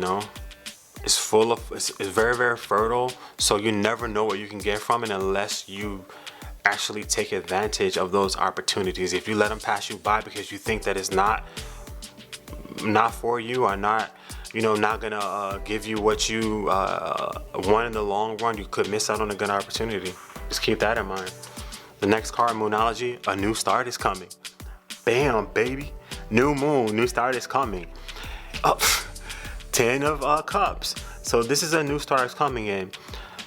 A: It's full of, it's very, very fertile. So you never know what you can get from it unless you actually take advantage of those opportunities. If you let them pass you by because you think that it's not for you, or not gonna give you what you want in the long run, you could miss out on a good opportunity. Just keep that in mind. The next card, Moonology, a new start is coming. Bam, baby. New moon, new start is coming. 10 of Cups. So this is a new start is coming in.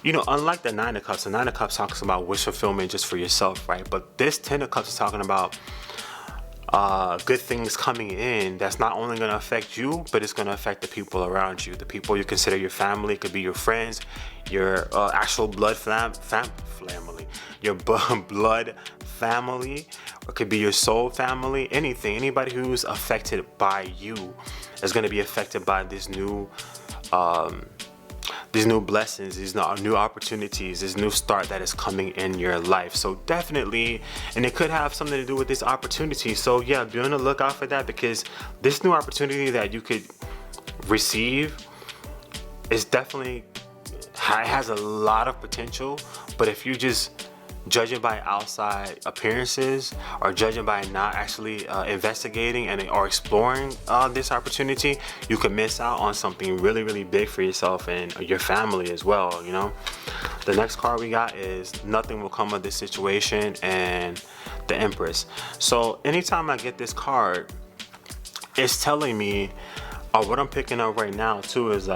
A: Unlike the 9 of Cups, the 9 of Cups talks about wish fulfillment just for yourself, right? But this 10 of Cups is talking about good things coming in that's not only going to affect you, but it's going to affect the people around you. The people you consider your family. It could be your friends, your actual blood family, your blood family, or it could be your soul family. Anybody who's affected by you is going to be affected by this new these new blessings, these new opportunities, this new start that is coming in your life. So definitely, and it could have something to do with this opportunity. So yeah, be on the lookout for that, because this new opportunity that you could receive is definitely, has a lot of potential. But if you just judge it by outside appearances, or judge it by not actually investigating or exploring this opportunity, you could miss out on something really, really big for yourself and your family as well. The next card we got is nothing will come of this situation, and the Empress. So anytime I get this card, it's telling me, or what I'm picking up right now too, is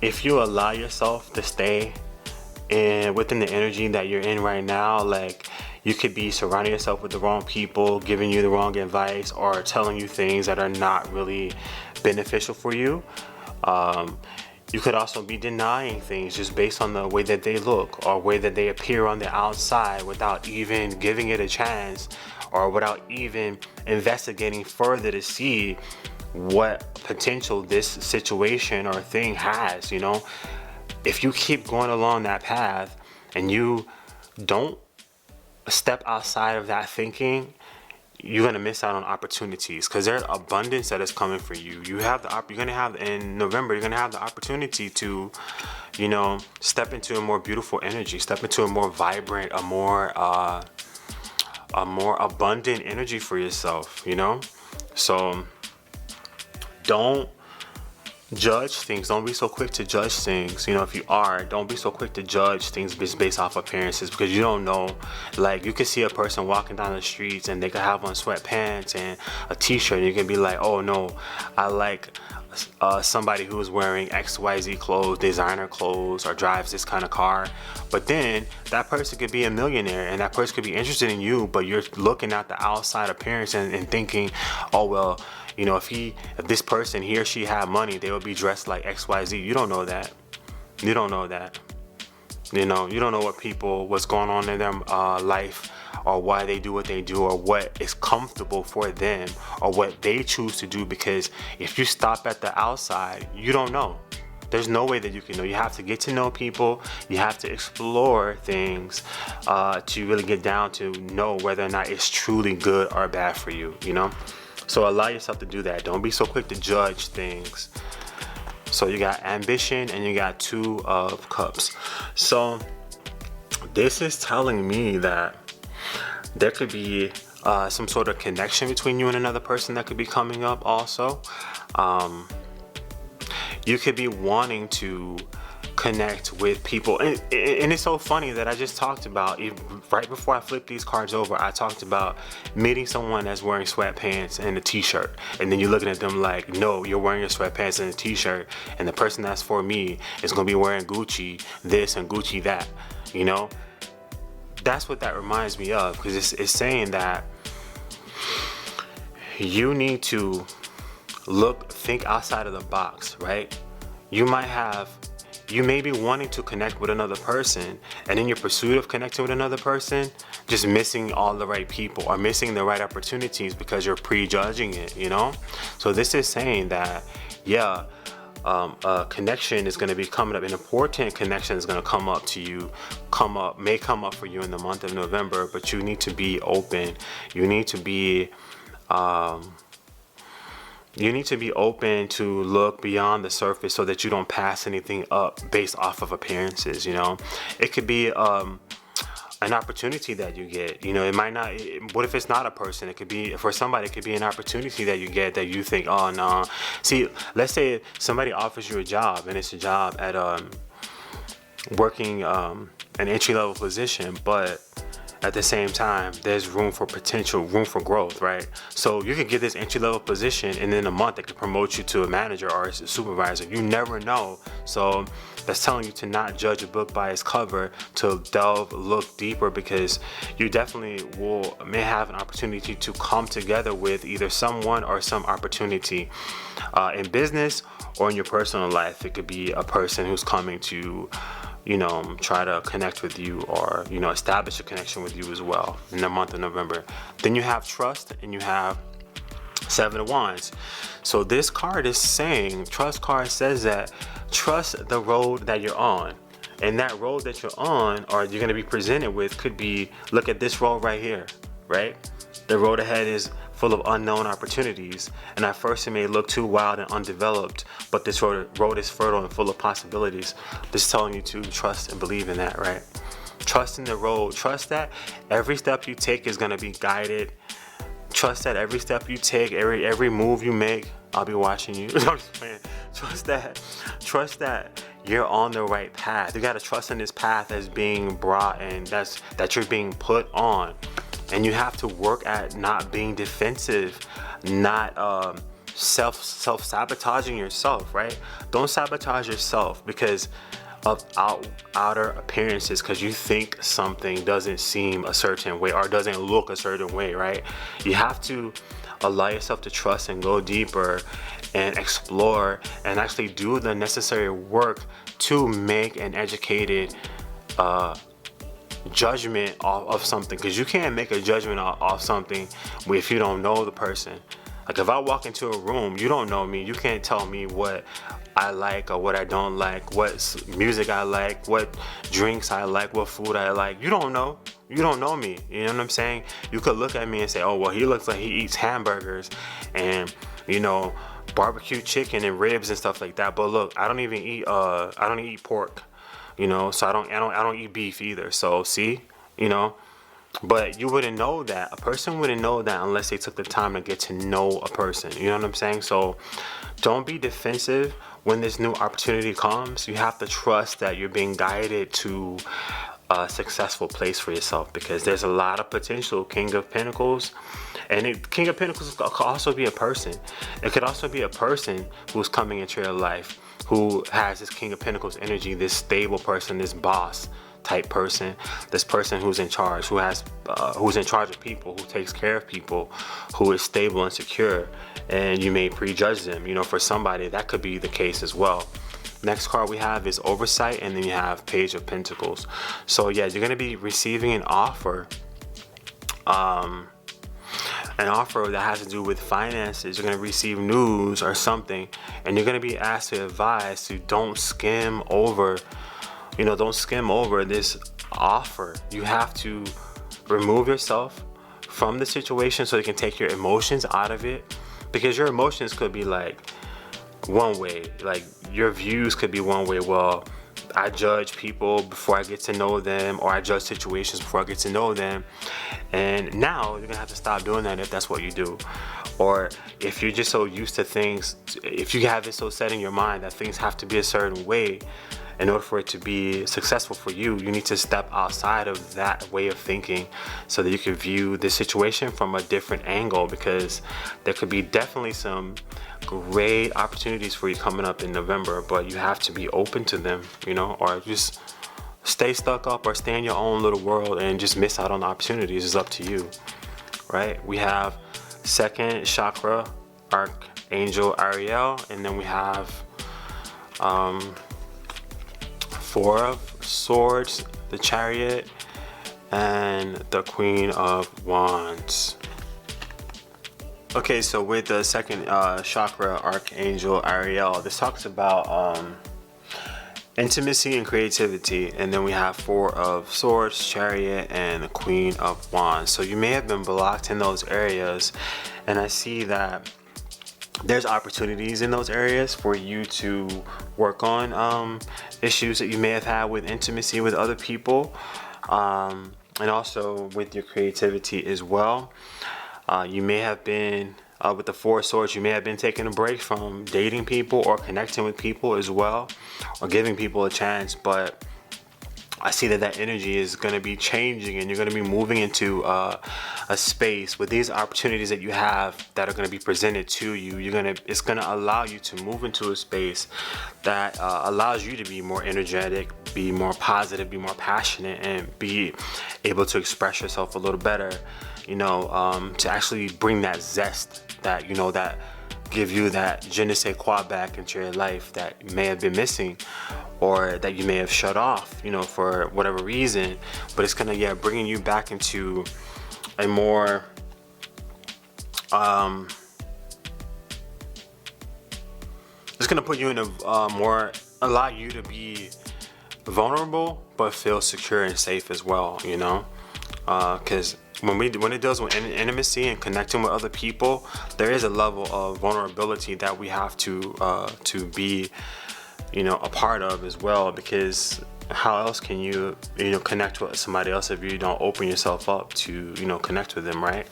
A: if you allow yourself to stay and within the energy that you're in right now, you could be surrounding yourself with the wrong people, giving you the wrong advice, or telling you things that are not really beneficial for you. You could also be denying things just based on the way that they look or way that they appear on the outside, without even giving it a chance, or without even investigating further to see what potential this situation or thing has. If you keep going along that path and you don't step outside of that thinking, you're gonna miss out on opportunities, because there's abundance that is coming for you. You're gonna have in November. You're gonna have the opportunity to, step into a more beautiful energy, step into a more vibrant, a more abundant energy for yourself. So don't judge things. Don't be so quick to judge things. If you are, don't be so quick to judge things based off appearances, because you don't know. You could see a person walking down the streets and they could have on sweatpants and a t-shirt, and you can be like, oh no, I like somebody who's wearing XYZ clothes, designer clothes, or drives this kind of car. But then that person could be a millionaire, and that person could be interested in you, but you're looking at the outside appearance and thinking, oh well, You know, if this person, he or she had money, they would be dressed like XYZ. You don't know that. You don't know that. You know, you don't know what's going on in their life, or why they do what they do, or what is comfortable for them, or what they choose to do. Because if you stop at the outside, you don't know. There's no way that you can know. You have to get to know people. You have to explore things to really get down to know whether or not it's truly good or bad for you, you know? So allow yourself to do that. Don't be so quick to judge things. So you got ambition and you got 2 of cups. So this is telling me that there could be some sort of connection between you and another person that could be coming up also. You could be wanting to connect with people, and it's so funny that I just talked about, right before I flipped these cards over, I talked about meeting someone that's wearing sweatpants and a t-shirt, and then you're looking at them like, no, you're wearing your sweatpants and a t-shirt, and the person that's for me is going to be wearing Gucci this and Gucci that, you know? That's what that reminds me of, because it's saying that you need to think outside of the box, right? You may be wanting to connect with another person, and in your pursuit of connecting with another person, just missing all the right people or missing the right opportunities because you're prejudging it, you know? So this is saying that, yeah, a connection is going to be coming up. An important connection is going to come up for you in the month of November, but you need to be open. You need to be open to look beyond the surface so that you don't pass anything up based off of appearances, you know? It could be an opportunity that you get, you know. It might not, what if it's not a person? It could be, for somebody, it could be an opportunity that you get that you think, oh no. See, let's say somebody offers you a job, and it's a job at working an entry-level position, but at the same time, there's room for potential, room for growth, right? So you could get this entry-level position, and in a month, they could promote you to a manager or a supervisor. You never know. So that's telling you to not judge a book by its cover, to look deeper, because you definitely may have an opportunity to come together with either someone or some opportunity in business or in your personal life. It could be a person who's coming to, you know, try to connect with you, or, you know, establish a connection with you as well in the month of November. Then you have trust, and you have 7 of Wands. So this card is saying, trust card says that trust the road that you're on. And that road that you're on, or you're going to be presented with, could be, look at this road right here, right? The road ahead is full of unknown opportunities, and at first it may look too wild and undeveloped, but this road is fertile and full of possibilities. This is telling you to trust and believe in that, right? Trust in the road. Trust that every step you take is going to be guided. Trust that every step you take, every move you make, I'll be watching you. I'm just playing. Trust that you're on the right path. You got to trust in this path that's being brought, and that you're being put on. And you have to work at not being defensive, not self-sabotaging yourself, right? Don't sabotage yourself because of outer appearances, because you think something doesn't seem a certain way or doesn't look a certain way, right? You have to allow yourself to trust and go deeper and explore and actually do the necessary work to make an educated judgment of something, because you can't make a judgment off something if you don't know the person. Like if I walk into a room, you don't know me, you can't tell me what I like or what I don't like, what music I like, what drinks I like, what food I like. You don't know me, you know what I'm saying? You could look at me and say, oh well, he looks like he eats hamburgers and, you know, barbecue chicken and ribs and stuff like that, but look, I don't eat pork, you know, so I don't eat beef either. So see, you know, but you wouldn't know that. A person wouldn't know that unless they took the time to get to know a person. You know what I'm saying? So don't be defensive when this new opportunity comes. You have to trust that you're being guided to a successful place for yourself, because there's a lot of potential. King of Pentacles, and King of Pentacles could also be a person. It could also be a person who's coming into your life who has this King of Pentacles energy, this stable person, this boss type person, this person who's in charge, who's in charge of people, who takes care of people, who is stable and secure, and you may prejudge them. You know, for somebody that could be the case as well. Next card we have is oversight, and then you have Page of Pentacles. So yeah, you're gonna be receiving an offer that has to do with finances. You're going to receive news or something, and you're going to be asked to advise to don't skim over this offer. You have to remove yourself from the situation so you can take your emotions out of it, because your emotions could be like one way, like your views could be one way. Well, I judge people before I get to know them, or I judge situations before I get to know them. And now you're gonna have to stop doing that if that's what you do. Or if you're just so used to things, if you have it so set in your mind that things have to be a certain way in order for it to be successful for you, you need to step outside of that way of thinking so that you can view the situation from a different angle, because there could be definitely some great opportunities for you coming up in November, but you have to be open to them, you know, or just stay stuck up or stay in your own little world and just miss out on the opportunities. It's up to you, right? We have second chakra, Archangel Ariel, and then we have Four of Swords, the Chariot, and the Queen of Wands. Okay, so with the second chakra, Archangel Ariel, this talks about intimacy and creativity. And then we have Four of Swords, Chariot, and the Queen of Wands. So you may have been blocked in those areas, and I see that there's opportunities in those areas for you to work on issues that you may have had with intimacy with other people, and also with your creativity as well. You may have been, with the Four of Swords, you may have been taking a break from dating people or connecting with people as well, or giving people a chance. But I see that energy is going to be changing, and you're going to be moving into a space with these opportunities that you have that are going to be presented to you. It's going to allow you to move into a space that allows you to be more energetic, be more positive, be more passionate, and be able to express yourself a little better. You know, to actually bring that zest that, you know, that give you that je ne sais quoi back into your life that may have been missing, or that you may have shut off, you know, for whatever reason. But it's gonna, bringing you back into a more it's gonna put you in a more, allow you to be vulnerable but feel secure and safe as well, you know, because when it deals with intimacy and connecting with other people, there is a level of vulnerability that we have to be, you know, a part of as well, because how else can you connect with somebody else if you don't open yourself up to, you know, connect with them, right?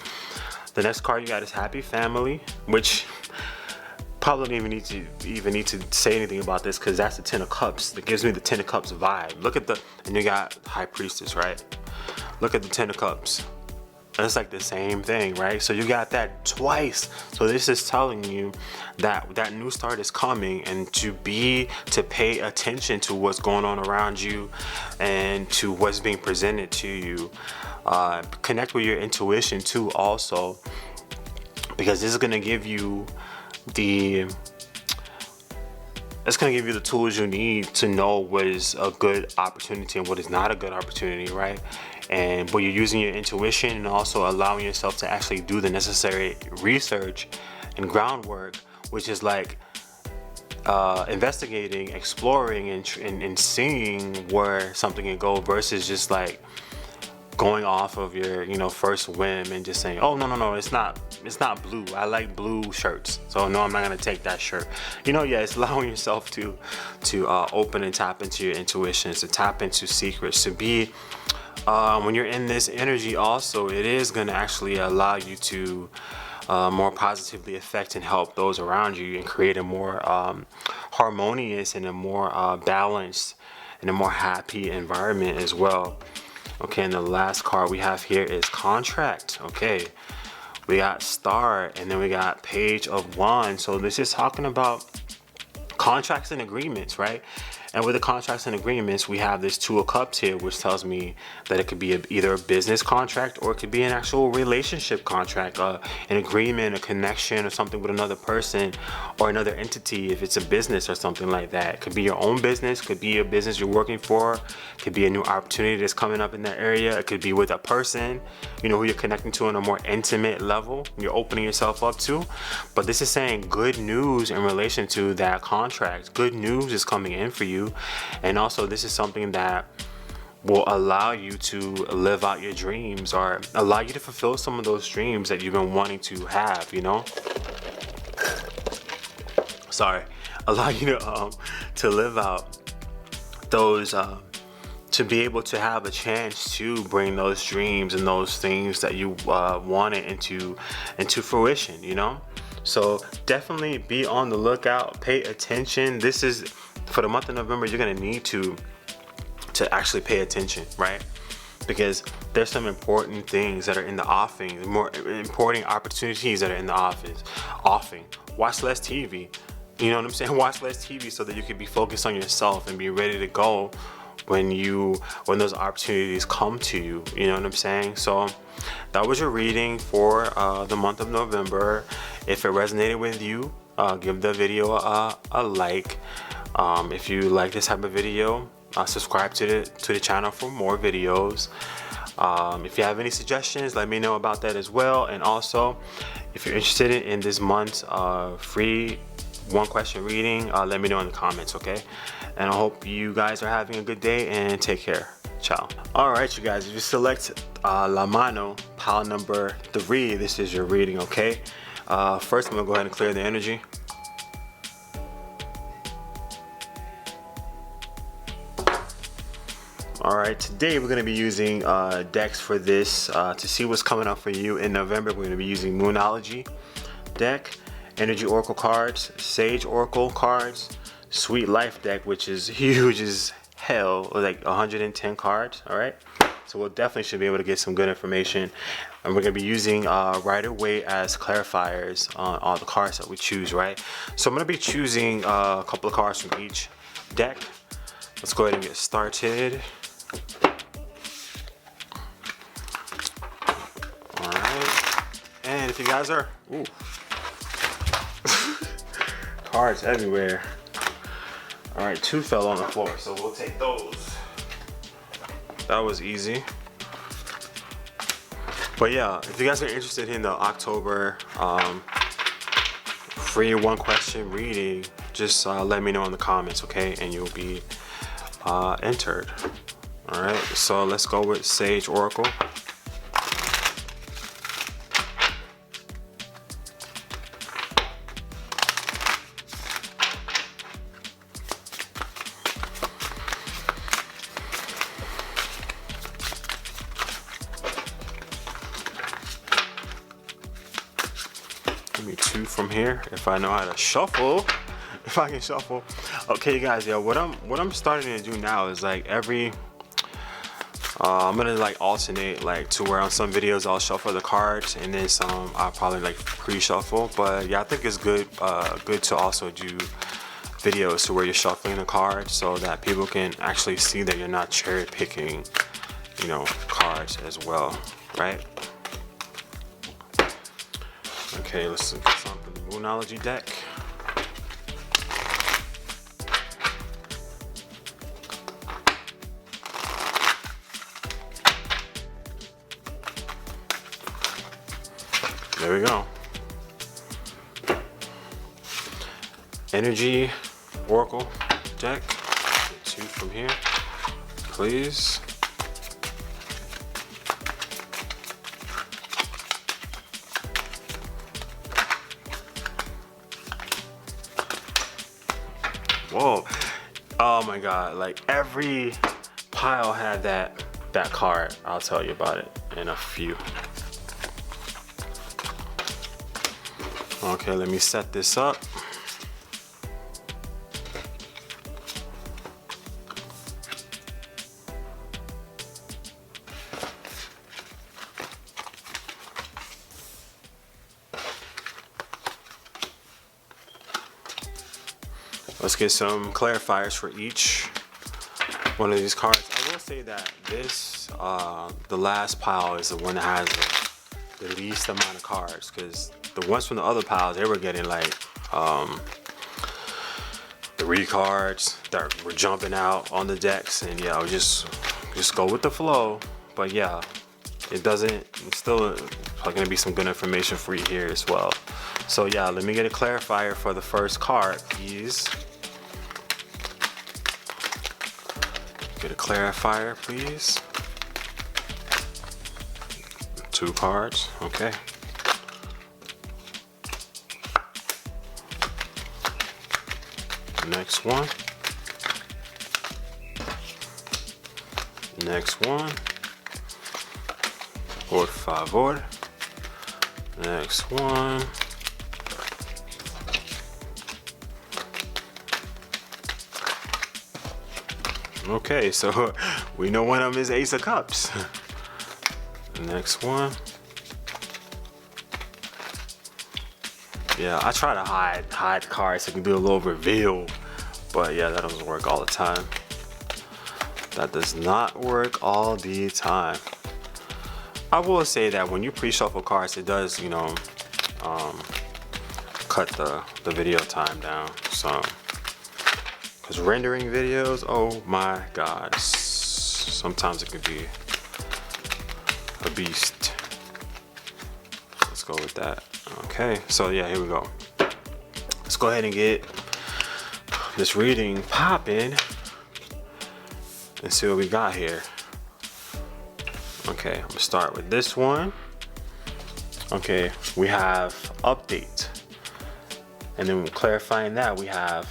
A: The next card you got is Happy Family, which probably don't even need to say anything about this, because that's the Ten of Cups. That gives me the Ten of Cups vibe. Look at and you got High Priestess, right? Look at the Ten of Cups. It's like the same thing, right? So you got that twice. So this is telling you that that new start is coming, and to pay attention to what's going on around you and to what's being presented to you. Connect with your intuition too, also, because this is gonna give you the tools you need to know what is a good opportunity and what is not a good opportunity, right? But you're using your intuition and also allowing yourself to actually do the necessary research and groundwork, which is like investigating, exploring, and seeing where something can go, versus just like going off of your, you know, first whim and just saying, oh no, it's not blue, I like blue shirts, so no, I'm not gonna take that shirt. You know, it's allowing yourself to open and tap into your intuitions, to tap into secrets, to be when you're in this energy also, it is gonna actually allow you to more positively affect and help those around you, and create a more harmonious and a more balanced and a more happy environment as well. Okay, and the last card we have here is Contract. Okay, we got Star, and then we got Page of Wands. So this is talking about contracts and agreements, right? And with the contracts and agreements, we have this Two of Cups here, which tells me that it could be either a business contract or it could be an actual relationship contract, an agreement, a connection, or something with another person or another entity. If it's a business or something like that, it could be your own business, could be a business you're working for, could be a new opportunity that's coming up in that area. It could be with a person, you know, who you're connecting to on a more intimate level, you're opening yourself up to. But this is saying good news in relation to that contract. Good news is coming in for you. And also this is something that will allow you to live out your dreams, or allow you to fulfill some of those dreams that you've been wanting to have, you know? Sorry. Allow you to live out those, to be able to have a chance to bring those dreams and those things that you wanted into fruition, you know? So definitely be on the lookout, pay attention. This is, for the month of November, you're gonna need to actually pay attention, right? Because there's some important things that are in the offing, more important opportunities that are in the offing. Watch less TV. You know what I'm saying? Watch less TV so that you can be focused on yourself and be ready to go when those opportunities come to you. You know what I'm saying? So that was your reading for the month of November. If it resonated with you, give the video a like. If you like this type of video, subscribe to the channel for more videos. If you have any suggestions, let me know about that as well. And also, if you're interested in this month's free one question reading, let me know in the comments, okay? And I hope you guys are having a good day, and take care. Ciao. All right, you guys, if you select La Mano, pile number 3, this is your reading, okay? First, I'm gonna go ahead and clear the energy. All right, today we're gonna be using decks for this to see what's coming up for you in November. We're gonna be using Moonology deck, Energy Oracle cards, Sage Oracle cards, Sweet Life deck, which is huge as hell, like 110 cards. All right, so we'll definitely should be able to get some good information. And we're gonna be using Rider-Waite as clarifiers on all the cards that we choose, right? So I'm gonna be choosing a couple of cards from each deck. Let's go ahead and get started. Alright, and if you guys are, ooh, cards everywhere. Alright, 2 fell on the floor, so we'll take those. That was easy. But yeah, if you guys are interested in the October free one question reading, just let me know in the comments, okay? And you'll be entered. All right, so let's go with Sage Oracle. Give me 2 from here if I know how to shuffle. If I can shuffle. Okay, guys, yeah, what I'm starting to do now is like every I'm gonna like alternate, like to where on some videos I'll shuffle the cards and then some I'll probably like pre-shuffle. But yeah, I think it's good to also do videos to where you're shuffling the cards so that people can actually see that you're not cherry picking, you know, cards as well, right? Okay, let's get some from the Moonology deck. There we go. Energy Oracle deck. Get 2 from here, please. Whoa. Oh my god, like every pile had that card. I'll tell you about it in a few. Okay, let me set this up. Let's get some clarifiers for each one of these cards. I will say that this, the last pile is the one that has the least amount of cards, because the ones from the other piles, they were getting like 3 cards that were jumping out on the decks, and yeah, I would just go with the flow. But yeah, it's still gonna be some good information for you here as well. So yeah, let me get a clarifier for the first card, please. Get a clarifier, please. 2 cards, okay. Next one. Next one. Por favor. Next one. Okay, so we know one of them is Ace of Cups. Next one. Yeah, I try to hide cards so I can do a little reveal, but yeah, that doesn't work all the time. That does not work all the time. I will say that when you pre-shuffle cards, it does, you know, cut the video time down. So, because rendering videos, oh my God, sometimes it can be a beast. Let's go with that. Okay, so yeah, here we go. Let's go ahead and get this reading popping and see what we got here. Okay, I'm gonna start with this one. Okay, we have update, and then clarifying that we have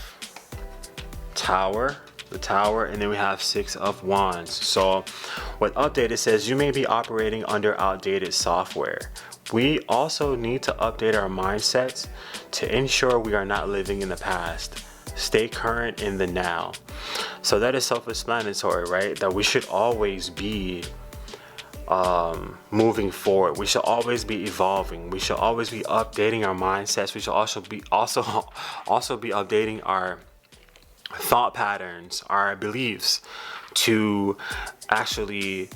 A: tower, the tower, and then we have 6 of wands. So with update, it says you may be operating under outdated software. We also need to update our mindsets to ensure we are not living in the past. Stay current in the now. So that is self-explanatory, right? That we should always be moving forward. We should always be evolving. We should always be updating our mindsets. We should also be updating our thought patterns, our beliefs, to actually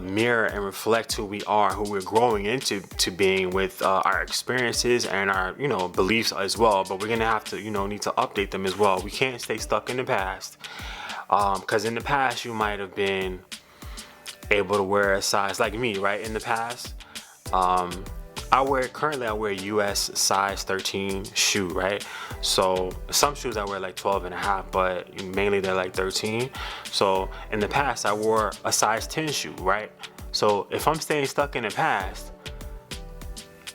A: mirror and reflect who we are, who we're growing into being, with our experiences and our, you know, beliefs as well. But we're gonna have to, you know, need to update them as well. We can't stay stuck in the past, because in the past you might have been able to wear a size, like me, right? In the past, currently I wear US size 13 shoe, right? So some shoes I wear like 12.5, but mainly they're like 13. So in the past I wore a size 10 shoe, right? So if I'm staying stuck in the past,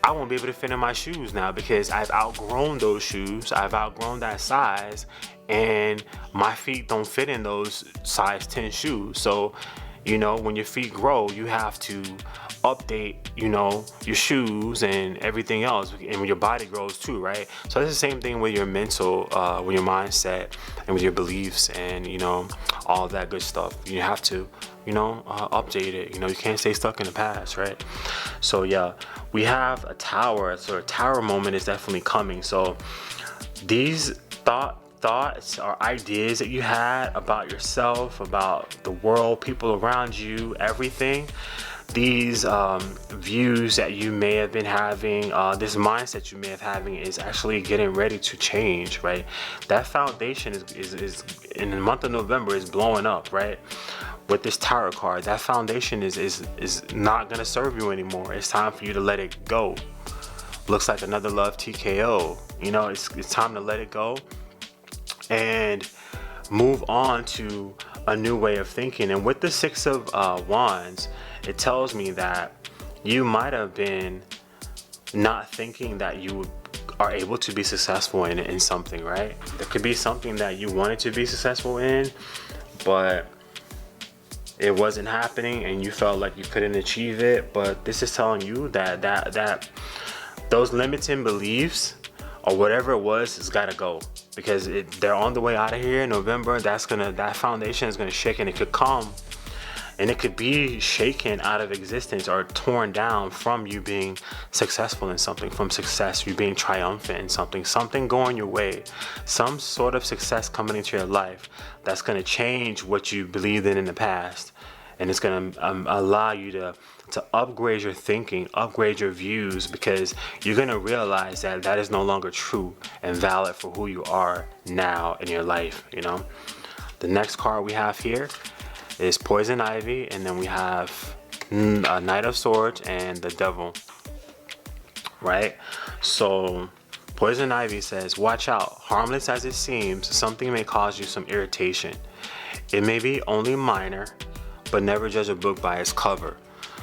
A: I won't be able to fit in my shoes now, because I've outgrown those shoes. I've outgrown that size, and my feet don't fit in those size 10 shoes. So, you know, when your feet grow, you have to update, you know, your shoes and everything else, and when your body grows too, right? So it's the same thing with your mental, with your mindset, and with your beliefs, and, you know, all that good stuff. You have to, you know, update it. You know, you can't stay stuck in the past, right? So yeah, we have a tower. So a tower moment is definitely coming. So these thoughts or ideas that you had about yourself, about the world, people around you, everything, these views that you may have been having, this mindset you may have having, is actually getting ready to change, right? That foundation is in the month of November is blowing up, right? With this tarot card, that foundation is not gonna serve you anymore. It's time for you to let it go. Looks like another love TKO. You know, it's time to let it go and move on to a new way of thinking. And with the 6 of Wands, it tells me that you might have been not thinking that you are able to be successful in something, right? There could be something that you wanted to be successful in, but it wasn't happening and you felt like you couldn't achieve it. But this is telling you that those limiting beliefs or whatever it was has got to go, because they're on the way out of here in November. That foundation is gonna shake, and it could come and it could be shaken out of existence or torn down from you being successful in something, from success, you being triumphant in something going your way, some sort of success coming into your life that's going to change what you believed in the past, and it's going to allow you to upgrade your thinking, upgrade your views, because you're going to realize that that is no longer true and valid for who you are now in your life, you know. The next card we have here is Poison Ivy, and then we have a Knight of Swords and the Devil, right? So Poison Ivy says, watch out, harmless as it seems, something may cause you some irritation. It may be only minor, but never judge a book by its cover.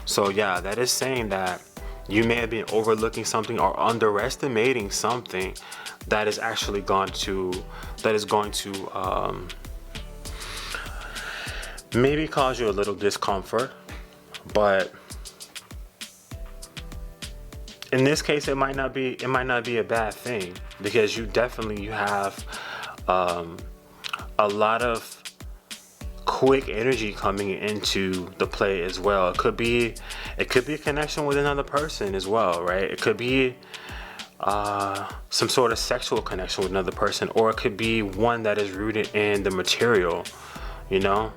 A: So yeah, that is saying that you may have been overlooking something or underestimating something that is actually going to maybe cause you a little discomfort. But in this case, it might not be a bad thing, because you have a lot of quick energy coming into the play as well. It could be a connection with another person as well, right? It could be some sort of sexual connection with another person, or it could be one that is rooted in the material, you know.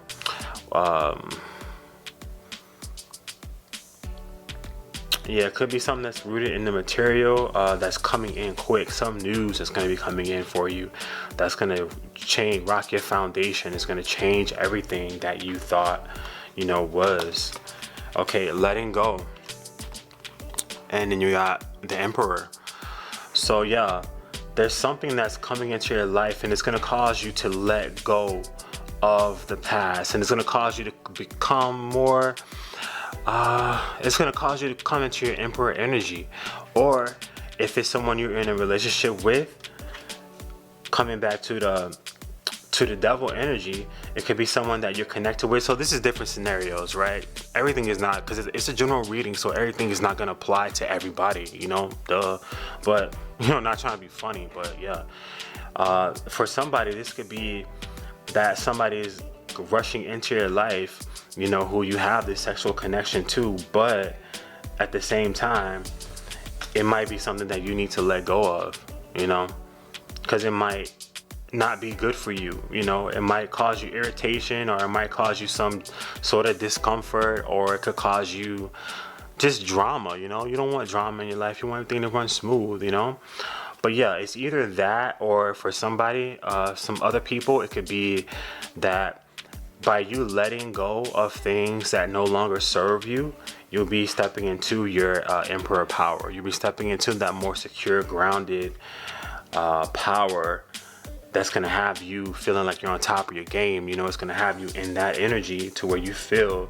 A: Yeah, it could be something that's rooted in the material, that's coming in quick. Some news that's going to be coming in for you that's going to rock your foundation. It's going to change everything that you thought, you know, was. Okay, letting go. And then you got the Emperor. So yeah, there's something that's coming into your life, and it's going to cause you to let go of the past, and it's going to cause you to become more it's going to cause you to come into your Emperor energy. Or if it's someone you're in a relationship with, coming back to the Devil energy, it could be someone that you're connected with. So this is different scenarios, right? Everything is not, because it's a general reading, so everything is not going to apply to everybody, you know, duh. But, you know, not trying to be funny, but yeah, for somebody, this could be that somebody is rushing into your life, you know, who you have this sexual connection to, but at the same time, it might be something that you need to let go of, you know, because it might not be good for you, you know. It might cause you irritation, or it might cause you some sort of discomfort, or it could cause you just drama, you know. You don't want drama in your life. You want everything to run smooth, you know. But yeah, it's either that, or for somebody, some other people, it could be that by you letting go of things that no longer serve you, you'll be stepping into your Emperor power. You'll be stepping into that more secure, grounded power that's going to have you feeling like you're on top of your game. You know, it's going to have you in that energy to where you feel,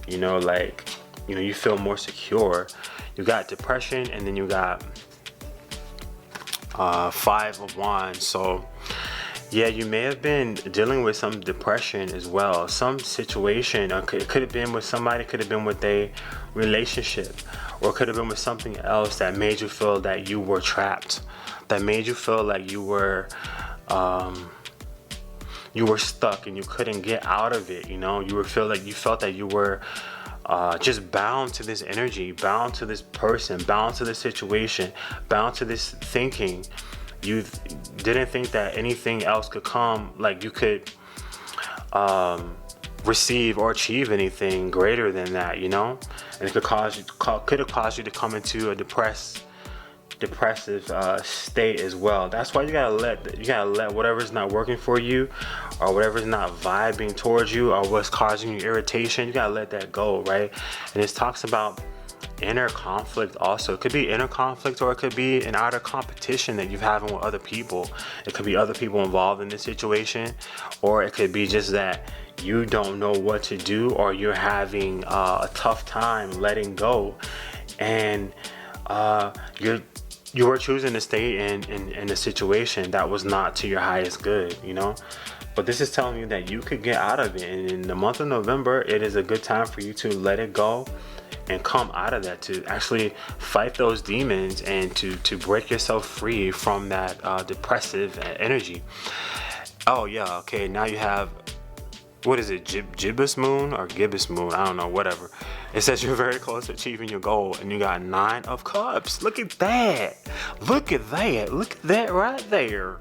A: you know, like, you know, you feel more secure. You got depression, and then you got Five of Wands. So yeah, you may have been dealing with some depression as well. Some situation, it could have been with somebody, could have been with a relationship, or could have been with something else that made you feel that you were trapped, that made you feel like you were stuck and you couldn't get out of it. You know, you felt that you were just bound to this energy, bound to this person, bound to this situation, bound to this thinking. You didn't think that anything else could come, like you could receive or achieve anything greater than that, you know. And it could have caused you to come into a depressive state as well. That's why you gotta let whatever's not working for you, or whatever's not vibing towards you, or what's causing you irritation, you gotta let that go, right? And it talks about inner conflict also. It could be inner conflict, or it could be an outer competition that you're having with other people. It could be other people involved in this situation, or it could be just that you don't know what to do, or you're having a tough time letting go, and you were choosing to stay in a situation that was not to your highest good, you know. But this is telling you that you could get out of it, and in the month of November, it is a good time for you to let it go and come out of that, to actually fight those demons, and to break yourself free from that depressive energy. Oh yeah, okay, now you have what is it, gibbous moon or gibbous moon? I don't know, whatever. It says you're very close to achieving your goal, and you got 9 of Cups. Look at that. Look at that. Look at that right there.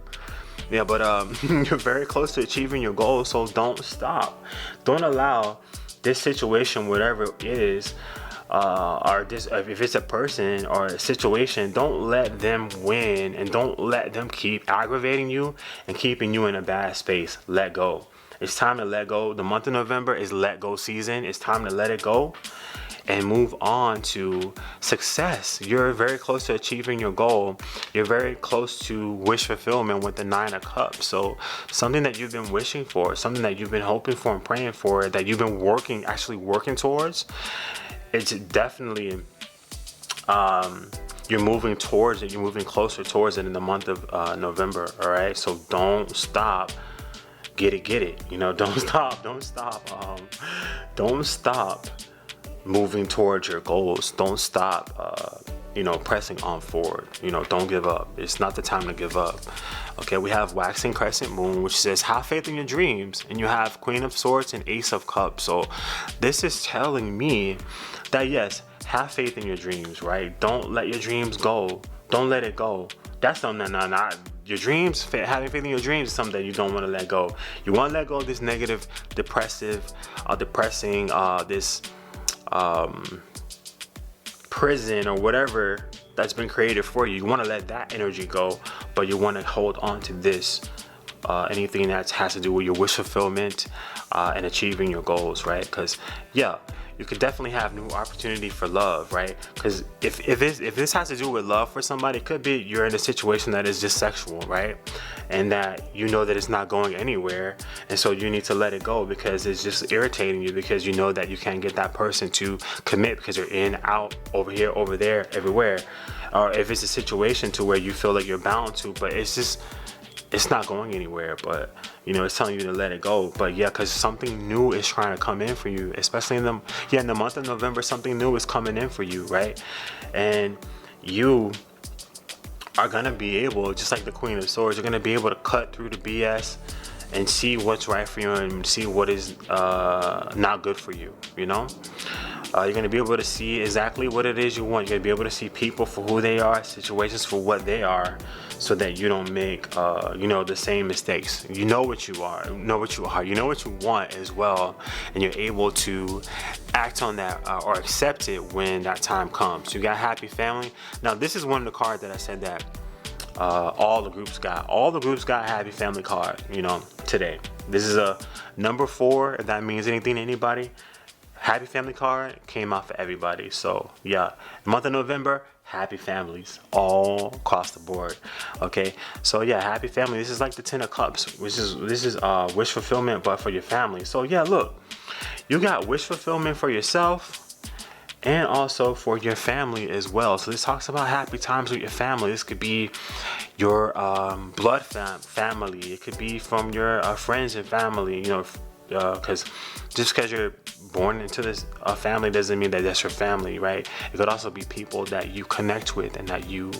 A: Yeah, but you're very close to achieving your goal, so don't stop. Don't allow this situation, whatever it is, or this, if it's a person or a situation, don't let them win, and don't let them keep aggravating you and keeping you in a bad space. Let go. It's time to let go. The month of November is let go season. It's time to let it go and move on to success. You're very close to achieving your goal. You're very close to wish fulfillment with the 9 of Cups. So something that you've been wishing for, something that you've been hoping for and praying for, that you've been actually working towards, it's definitely, you're moving towards it. You're moving closer towards it in the month of November. All right. So don't stop. Get it. You know, don't stop moving towards your goals. Don't stop, pressing on forward. Don't give up. It's not the time to give up. Okay, we have waxing crescent moon, which says have faith in your dreams, and you have Queen of Swords and Ace of Cups. So this is telling me that yes, have faith in your dreams, right? Don't let your dreams go. Don't let it go. That's not your dreams. Having faith in your dreams is something that you don't want to let go. You want to let go of this negative, depressing, this prison or whatever that's been created for you. You want to let that energy go, but you want to hold on to this, anything that has to do with your wish fulfillment and achieving your goals, right? Because you could definitely have new opportunity for love, right? Because if this has to do with love for somebody, it could be you're in a situation that is just sexual, right? And that you know that it's not going anywhere, and so you need to let it go because it's just irritating you, because you know that you can't get that person to commit because you're in, out, over here, over there, everywhere. Or if it's a situation to where you feel like you're bound to, but it's not going anywhere, but it's telling you to let it go. But because something new is trying to come in for you, especially in the month of November, something new is coming in for you, right? And you are gonna be able, just like the Queen of Swords, you're gonna be able to cut through the BS and see what's right for you and see what is not good for you. You're gonna be able to see exactly what it is you want. You're gonna be able to see people for who they are, situations for what they are, so that you don't make the same mistakes. You know what you are, you know what you want as well, and you're able to act on that or accept it when that time comes. You got happy family. Now this is one of the cards that I said that all the groups got happy family card today. This is a number 4, if that means anything to anybody. Happy family card came out for everybody. So month of November, happy families all across the board. Okay, so happy family. This is like the 10 of Cups, this is wish fulfillment, but for your family. So look, you got wish fulfillment for yourself and also for your family as well. So this talks about happy times with your family. This could be your blood family. It could be from your friends and family. Because just because you're born into this family doesn't mean that that's your family, right? It could also be people that you connect with and that you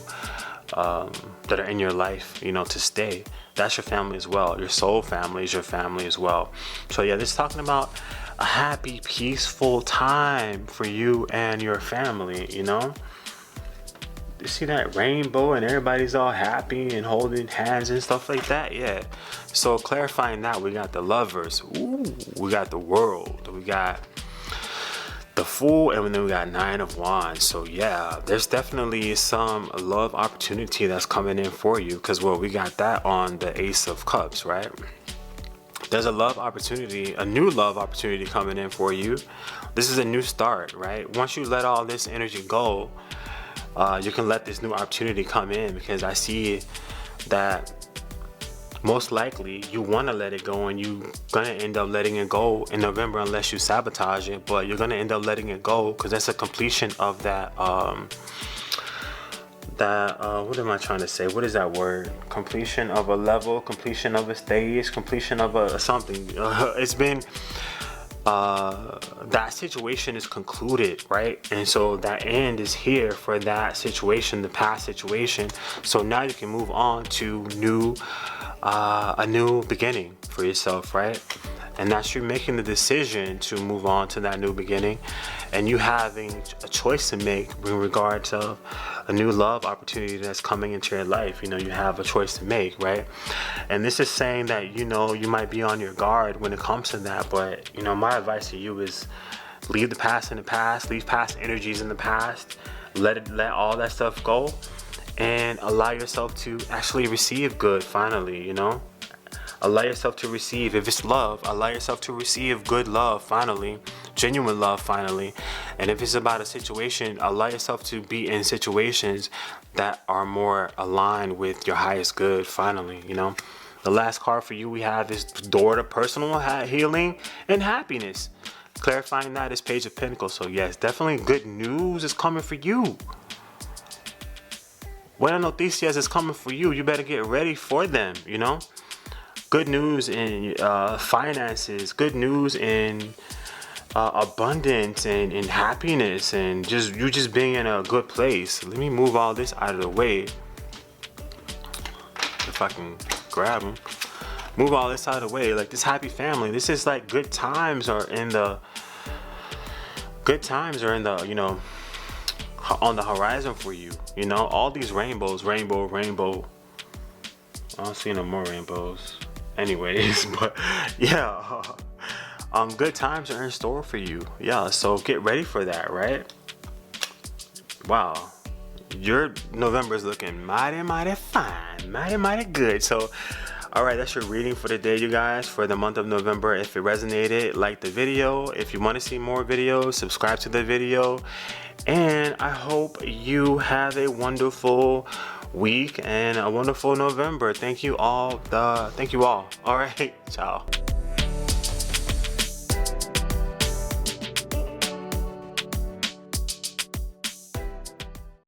A: that are in your life, to stay. That's your family as well. Your soul family is your family as well. So this is talking about a happy, peaceful time for you and your family. You see that rainbow and everybody's all happy and holding hands and stuff like that. So clarifying that, we got the Lovers, we got the World, we got the Fool, and then we got 9 of Wands. So there's definitely some love opportunity that's coming in for you, because we got that on the Ace of Cups, right? There's a love opportunity, a new love opportunity coming in for you. This is a new start, right? Once you let all this energy go, you can let this new opportunity come in, because I see that most likely you want to let it go, and you're gonna end up letting it go in November unless you sabotage it. But you're gonna end up letting it go because that's a completion of that what am I trying to say? What is that word? Completion of a level, completion of a stage, completion of a something. It's been that situation is concluded, right? And so that end is here for that situation, the past situation. So now you can move on to a new beginning for yourself, right? And that's you making the decision to move on to that new beginning, and you having a choice to make in regards of a new love opportunity that's coming into your life. You know, you have a choice to make, right? And this is saying that, you know, you might be on your guard when it comes to that, but, you know, my advice to you is leave the past in the past, leave past energies in the past, let all that stuff go, and allow yourself to actually receive good finally, you know? Allow yourself to receive, if it's love, allow yourself to receive good love finally, genuine love finally. And if it's about a situation, allow yourself to be in situations that are more aligned with your highest good finally, you know. The last card for you we have is door to personal healing and happiness. Clarifying that is Page of Pentacles. So yes, definitely good news is coming for you. Buenas noticias is coming for you. You better get ready for them, you know. Good news in finances, good news in abundance and in happiness, and you just being in a good place. Let me move all this out of the way. If I can grab them. Move all this out of the way. Like this happy family. This is like good times are in the, you know, on the horizon for you. You know, all these rainbows, rainbow. I don't see no more rainbows. Anyways, but yeah, good times are in store for you. Yeah, so get ready for that, right? Wow, your November is looking mighty fine, mighty good. So all right, that's your reading for the day, you guys, for the month of November. If it resonated, like the video. If you want to see more videos, subscribe to the video. And I hope you have a wonderful week and a wonderful November. Thank you all. All right, ciao.